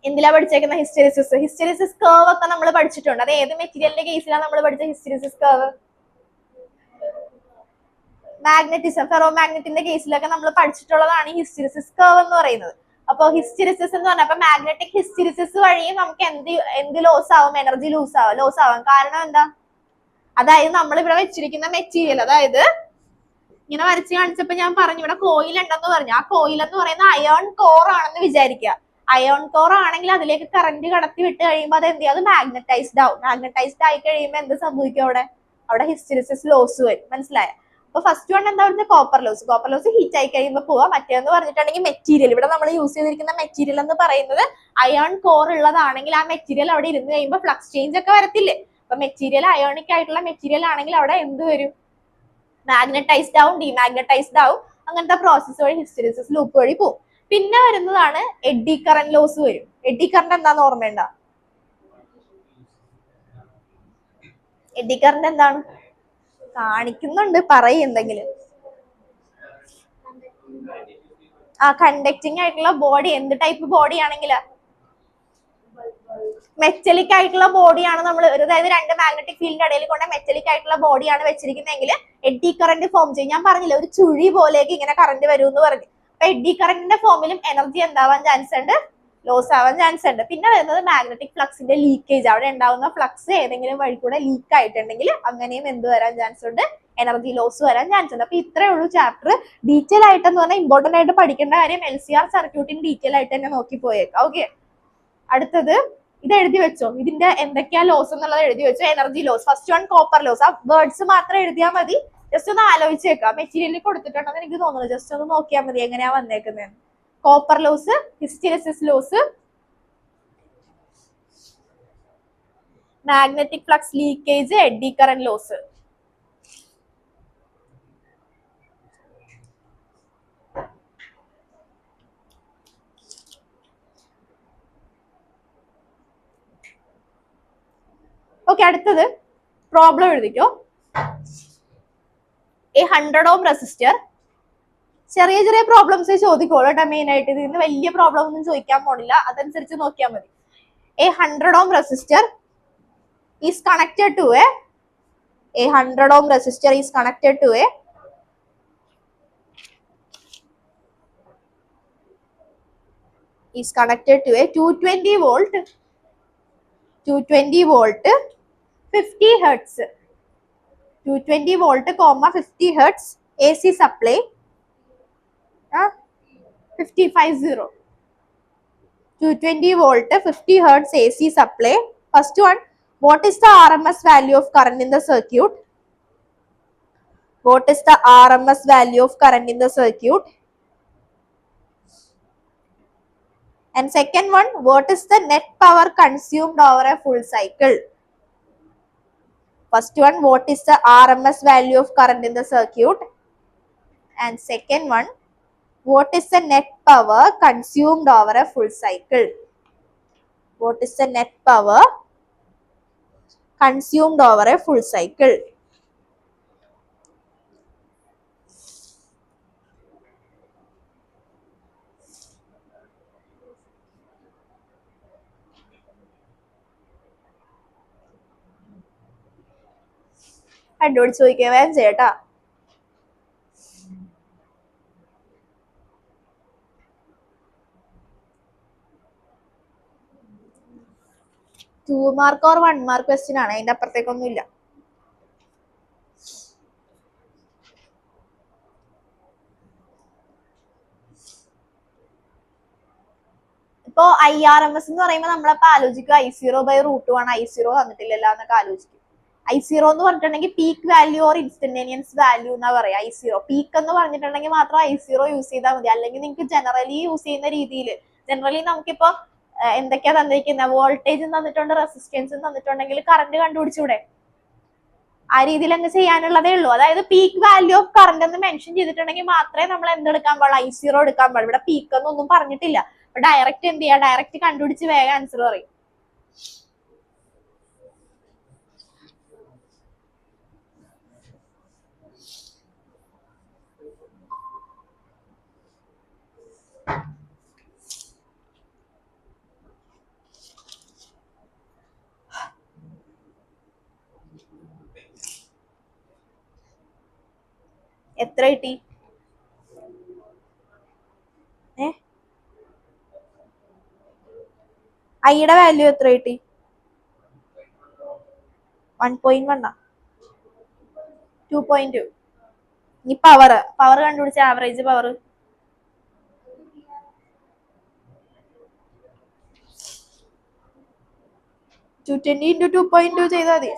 എന്തിലാ പഠിച്ചേക്കുന്ന ഹിസ്റ്റെറിസിസ്? ഹിസ്റ്റെറിസിസ് കർവ് ഒക്കെ നമ്മൾ പഠിച്ചിട്ടുണ്ട്. അത് ഏത് മെറ്റീരിയലിന്റെ കേസിലാണ് നമ്മൾ പഠിച്ച ഹിസ്റ്റെറിസിസ് കർവ്? മാഗ്നറ്റിസം, ഫെറോ മാഗ്നറ്റിന്റെ കേസിലൊക്കെ നമ്മൾ പഠിച്ചിട്ടുള്ളതാണ് ഈ ഹിസ്റ്റെറിസിസ് കർവ് എന്ന് പറയുന്നത്. അപ്പൊ ഹിസ്റ്റെറിസിസ് എന്ന് പറഞ്ഞാൽ അപ്പൊ മാഗ്നറ്റിക് ഹിസ്റ്റെറിസിസ് വഴിയും നമുക്ക് എന്ത് ലോസ് ആവും, എനർജി ലോസ് ആവും. കാരണം എന്താ, അതായത് നമ്മൾ ഇവിടെ വെച്ചിരിക്കുന്ന മെറ്റീരിയൽ, അതായത് ഇങ്ങനെ വരച്ച് കാണിച്ചപ്പോ ഞാൻ പറഞ്ഞു ഇവിടെ കോയിൽ ഉണ്ടെന്ന് പറഞ്ഞു. ആ കോയിൽ എന്ന് പറയുന്ന അയോൺ കോർ ആണെന്ന് വിചാരിക്കുക. അയോൺ കോർ ആണെങ്കിൽ അതിലേക്ക് കറന്റ് കടത്തി വിട്ട് കഴിയുമ്പോൾ അത് എന്ത് ചെയ്യും, അത് മാഗ്നറ്റൈസ്ഡ് ആവും. മാഗ്നറ്റൈസ്ഡ് ആയി കഴിയുമ്പോൾ എന്ത് സംഭവിക്കും, അവിടെ ഹിസ്റ്റെറിസിസ് ലോസ് വരും. മനസ്സിലായ? അപ്പൊ ഫസ്റ്റ് വൺ എന്താ പറയുന്നത്, copper loss. Copper loss heat ആയി കഴിയുമ്പോൾ പോവാ. മറ്റേന്ന് പറഞ്ഞിട്ടുണ്ടെങ്കിൽ മെറ്റീരിയൽ, ഇവിടെ നമ്മൾ യൂസ് ചെയ്തിരിക്കുന്ന മെറ്റീരിയൽ എന്ന് പറയുന്നത് അയോൺ കോർ ഉള്ളതാണെങ്കിൽ ആ മെറ്റീരിയൽ അവിടെ ഇരുന്ന് കഴിയുമ്പോൾ ഫ്ലക്സ് ചേഞ്ച് ഒക്കെ വരത്തില്ലേ. അപ്പൊ മെറ്റീരിയൽ അയോണിക് ആയിട്ടുള്ള മെറ്റീരിയൽ ആണെങ്കിൽ അവിടെ എന്ത് വരും, മാഗ്നറ്റൈസ്ഡ് ആവും, ഡിമാഗ്നറ്റൈസ്ഡ് ആവും. അങ്ങനത്തെ പ്രോസസ് വഴി ഹിസ്റ്റെറിസിസ് ലൂപ്പ് വഴി പോകും. പിന്നെ വരുന്നതാണ് എഡ്ഡി കറന്റ് ലോസ് വരും. എഡ്ഡി കറന്റ് എന്താന്ന് ഓർമ്മയുണ്ട? എഡ്ഡി കറന്റ് എന്താണ് കാണിക്കുന്നുണ്ട്, പറയും എന്തെങ്കിലും. കണ്ടക്ടിങ് ആയിട്ടുള്ള ബോഡി, എന്ത് ടൈപ്പ് ബോഡി ആണെങ്കിലാ, മെറ്റലിക് ആയിട്ടുള്ള ബോഡിയാണ് നമ്മൾ, അതായത് രണ്ട് മാഗ്നറ്റിക് ഫീൽഡിന്റെ ഇടയിൽ കൊണ്ട് മെറ്റലിക് ആയിട്ടുള്ള ബോഡിയാണ് വെച്ചിരിക്കുന്നതെങ്കിൽ എഡ്ഡി കറന്റ് ഫോം ചെയ്യും. ഞാൻ പറഞ്ഞില്ല ഒരു ചുഴി പോലെയൊക്കെ ഇങ്ങനെ കറന്റ് വരും എന്ന് പറഞ്ഞു. അപ്പൊ എഡ്ഡി കറന്റിന്റെ ഫോമിലും എനർജി എന്താവാൻ ചാൻസ് ഉണ്ട്, ലോസ് ആവാൻ ചാൻസ് ഉണ്ട്. പിന്നെ വരുന്നത് മാഗ്നറ്റിക് ഫ്ലക്സിന്റെ ലീക്കേജ്. അവിടെ ഉണ്ടാവുന്ന ഫ്ലക്സ് ഏതെങ്കിലും വഴി കൂടെ ലീക്ക് ആയിട്ടുണ്ടെങ്കിൽ അങ്ങനെയും എന്ത് വരാൻ ചാൻസ് ഉണ്ട്, എനർജി ലോസ് വരാൻ ചാൻസ് ഉണ്ട്. അപ്പൊ ഇത്രേ ഉള്ളൂ ചാപ്റ്റർ. ഡീറ്റെയിൽ ആയിട്ടെന്ന് പറഞ്ഞാൽ ഇമ്പോർട്ടന്റ് ആയിട്ട് പഠിക്കേണ്ട കാര്യം LCR സർക്യൂട്ടിന് ഡീറ്റെയിൽ ആയിട്ട് തന്നെ നോക്കി പോയേക്കാം. ഓക്കെ, അടുത്തത് ഇത് എഴുതി വെച്ചോ, ഇതിന്റെ എന്തൊക്കെയാ ലോസ് എന്നുള്ളത് എഴുതി വെച്ചോ. Energy loss, first one copper loss. ആ വേർഡ്സ് മാത്രം എഴുതിയാൽ മതി. ജസ്റ്റ് ഒന്ന് ആലോചിച്ചേക്കാം. മെറ്റീരിയലിൽ കൊടുത്തിട്ടുണ്ടെന്ന് എനിക്ക് തോന്നുന്നു. ജസ്റ്റ് ഒന്ന് നോക്കിയാൽ മതി എങ്ങനെയാ വന്നേക്കുന്നത്. Copper loss, hysteresis loss, magnetic flux leakage, eddy current loss. Okay, അടുത്തത് പ്രോബ്ലം എഴുതിക്കോ. A 100 ohm resistor. ചെറിയ ചെറിയ പ്രോബ്ലംസ് ചോദിക്കോളൂ കേട്ടോ. മെയിൻ ആയിട്ട് ഇതിന് വലിയ പ്രോബ്ലം ഒന്നും ചോദിക്കാൻ പോണില്ല, അതനുസരിച്ച് നോക്കിയാൽ മതി. A 100 ohm resistor is connected to a 100 ohm resistor is connected to a 220 volt 50 hertz 220 volt, 50 hertz AC supply 550 220 volt 50 hertz AC supply. First one, what is the RMS value of current in the circuit? What is the RMS value of current in the circuit? And second one, what is the net power consumed over a full cycle? First one, what is the RMS value of current in the circuit? And second one, what is the net power consumed over a full cycle? What is the net power consumed over a full cycle? കണ്ടുപിടിച്ച് ചോദിക്കുക, വേഗം ചെയ്യട്ടാ. Two mark or 1 mark question ആണ്, അതിന്റെ അപ്പുറത്തേക്കൊന്നും ഇല്ല. ഇപ്പൊ IRMS എന്ന് പറയുമ്പോൾ നമ്മളപ്പോ ആലോചിക്കുക I0/√1 I0 തന്നിട്ടില്ലല്ലോ എന്നൊക്കെ ആലോചിക്കും. I0 എന്ന് പറഞ്ഞിട്ടുണ്ടെങ്കിൽ peak value or instantaneous value എന്നാ പറയാ. I0 പീക്ക് എന്ന് പറഞ്ഞിട്ടുണ്ടെങ്കിൽ മാത്രം I0 യൂസ് ചെയ്താൽ മതി. അല്ലെങ്കിൽ നിങ്ങൾക്ക് ജനറലി യൂസ് ചെയ്യുന്ന രീതിയിൽ, ജനറലി നമുക്കിപ്പോ എന്തൊക്കെയാ തന്നിരിക്കുന്നത്, വോൾട്ടേജും തന്നിട്ടുണ്ട്, റെസിസ്റ്റൻസും തന്നിട്ടുണ്ടെങ്കിൽ കറണ്ട് കണ്ടുപിടിച്ചൂടെ? ആ രീതിയിൽ അങ്ങ് ചെയ്യാനുള്ളതേ ഉള്ളൂ. അതായത് പീക്ക് വാല്യൂ ഓഫ് കറണ്ട് എന്ന് മെൻഷൻ ചെയ്തിട്ടുണ്ടെങ്കിൽ മാത്രമേ നമ്മൾ എന്തെടുക്കാൻ പാടുള്ളൂ, I0 എടുക്കാൻ പാടുള്ളൂ. ഇവിടെ പീക്ക് എന്നൊന്നും പറഞ്ഞിട്ടില്ല. അപ്പൊ ഡയറക്റ്റ് എന്ത് ചെയ്യാ, ഡയറക്റ്റ് കണ്ടുപിടിച്ച് വേഗം ആൻസർ പറയും. എത്ര കിട്ടി? ഐയുടെ വാല്യൂ എത്ര കിട്ടി? 1.1 2.2. ഇനി പവർ കണ്ടുപിടിച്ച ആവറേജ് പവർ 220 × 2.2 ചെയ്താൽ മതി.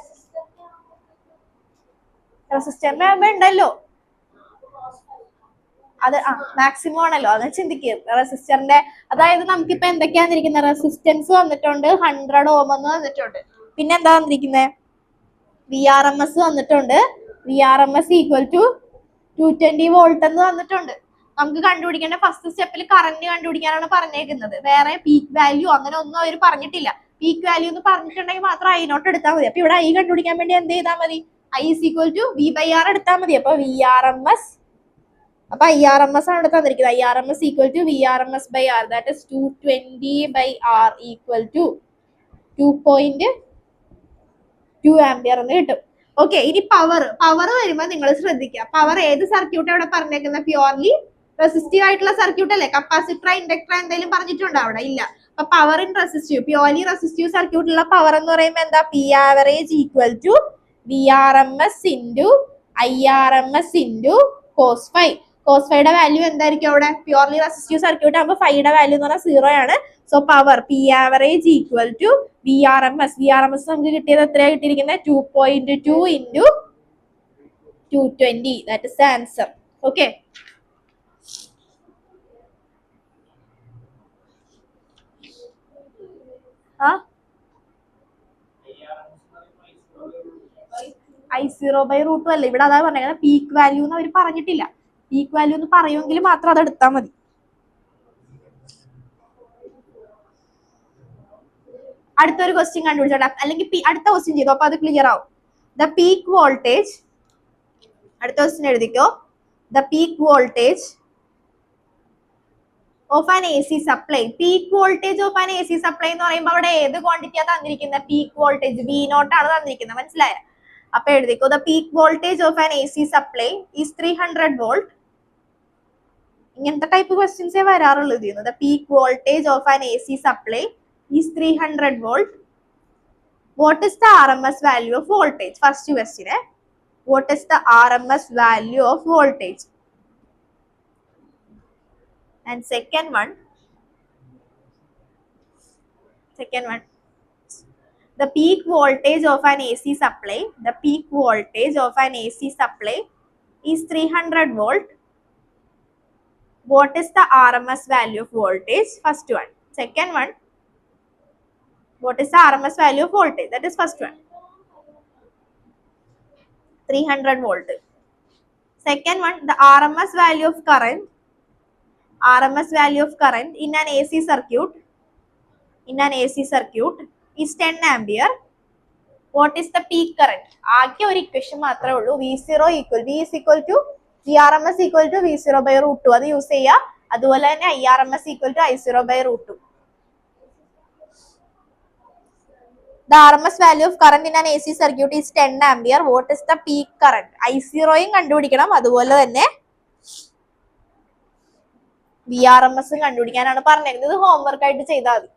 റെസിസ്റ്ററിന്റെ ആകുമ്പോ ഉണ്ടല്ലോ അത്, മാക്സിമം ആണല്ലോ, അത് ചിന്തിക്കുക. റെസിസ്റ്ററിന്റെ, അതായത് നമുക്കിപ്പോ എന്തൊക്കെയാ തന്നിരിക്കുന്നത്, റെസിസ്റ്റൻസ് വന്നിട്ടുണ്ട്, 100 ohm എന്ന് വന്നിട്ടുണ്ട്, പിന്നെ എന്താ വന്നിരിക്കുന്നത്, VRMS വന്നിട്ടുണ്ട്, VRMS = 220 volt എന്ന് വന്നിട്ടുണ്ട്. നമുക്ക് കണ്ടുപിടിക്കേണ്ട ഫസ്റ്റ് സ്റ്റെപ്പിൽ കറന്റ് കണ്ടുപിടിക്കാനാണ് പറഞ്ഞേക്കുന്നത്. വേറെ പീക്ക് വാല്യൂ അങ്ങനെ ഒന്നും അവർ പറഞ്ഞിട്ടില്ല. പീക്ക് വാല്യൂ എന്ന് പറഞ്ഞിട്ടുണ്ടെങ്കിൽ മാത്രം I0 എടുത്താൽ മതി. അപ്പൊ ഇവിടെ I കണ്ടുപിടിക്കാൻ വേണ്ടി എന്ത് ചെയ്താൽ മതി, I = V/R എടുത്താൽ മതി. അപ്പൊ VRMS, അപ്പൊ IRMS ആണ് തന്നിരിക്കുന്നത്. IRMS = VRMS/R, that is 220/R = 2.2 ampere എന്ന് കിട്ടും. ഓക്കെ, ഇനി പവർ വരുമ്പോൾ നിങ്ങൾ ശ്രദ്ധിക്കുക, പവർ ഏത് സർക്യൂട്ട് അവിടെ പറഞ്ഞേക്കുന്ന പ്യുവർലി റെസിസ്റ്റീവ് ആയിട്ടുള്ള സർക്യൂട്ട് അല്ലേ? കപ്പാസിറ്റർ ഇൻഡക്ടർ എന്തെങ്കിലും പറഞ്ഞിട്ടുണ്ടോ അവിടെ? ഇല്ല. അപ്പൊ power in resistive, purely resistive സർക്യൂട്ടിലുള്ള പവർ എന്ന് പറയുമ്പോൾ എന്താ? P average equal to V R M S into I R M S into cos phi. Cos ഫൈയുടെ വാല്യൂ എന്തായിരിക്കും അവിടെ? പ്യുവർലി റെസിസ്റ്റീവ് സർക്യൂട്ട് ആകുമ്പോൾ ഫൈയുടെ വാല്യൂ എന്ന് പറഞ്ഞാൽ 0 ആണ്. So power P average equal to V R M S. V R M S നമുക്ക് കിട്ടിയത് എത്രയാണ് കിട്ടിയിരിക്കുന്നത്? 2.2 into 220. That is the answer. Okay, I0/√2 അല്ല, ഇവിടെ അതാ പറഞ്ഞത്. പീക്ക് വാല്യൂ എന്ന് അവർ പറഞ്ഞിട്ടില്ല. പീക്ക് വാല്യൂ എന്ന് പറയുമെങ്കിൽ മാത്രം അത് എടുത്താൽ മതി. അടുത്തൊരു ക്വസ്റ്റ്യൻ കണ്ടുപിടിച്ചോട്ടെ, അല്ലെങ്കിൽ അടുത്ത ക്വസ്റ്റ്യൻ ചെയ്തോ, അപ്പൊ അത് ക്ലിയർ ആവും. ദ പീക്ക് വോൾട്ടേജ്, അടുത്ത ക്വസ്റ്റ്യൻ എഴുതിക്കോ. The peak voltage of an A C supply. Peak voltage of an A C supply എന്ന് പറയുമ്പോൾ അവിടെ ഏത് ക്വാണ്ടിറ്റിയാണ് തന്നിരിക്കുന്നത്? പീക്ക് വോൾട്ടേജ് V0 ആണ് തന്നിരിക്കുന്നത്. മനസ്സിലായോ? അപ്പൊ എഴുതിക്കോ. The peak voltage of an A C supply is 300 volt. ഇങ്ങനത്തെ ടൈപ്പ് ക്വസ്റ്റ്യൻസേ വരാറുള്ളൂ ഇതിന്ന്. The peak voltage of an A C supply is 300 volt. What is the RMS value of voltage? First question, what is the RMS value of voltage? And second one, the peak voltage of an AC supply, the peak voltage of an AC supply is 300 volt. What is the RMS value of voltage? First one. Second one, what is the RMS value of voltage? That is first one, 300 volt. Second one, the RMS value of current. RMS value of current in an AC circuit is 10 ampere. What is the peak current? ആകെ ഒരു equation മാത്രമേ ഉള്ളൂ. V is equal to VRMS equal to V0/√2. അത് use ചെയ്യുക. അതുപോലെ തന്നെ IRMS equal to I0/√2. The RMS value of current in an AC circuit is 10 ampere. What is the peak current? I0യും കണ്ടുപിടിക്കണം, അതുപോലെ തന്നെ VRMS കണ്ടുപിടിക്കാനാണ് പറഞ്ഞിരിക്കുന്നത്. ഇത് ഹോംവർക്ക് ആയിട്ട് ചെയ്താൽ മതി.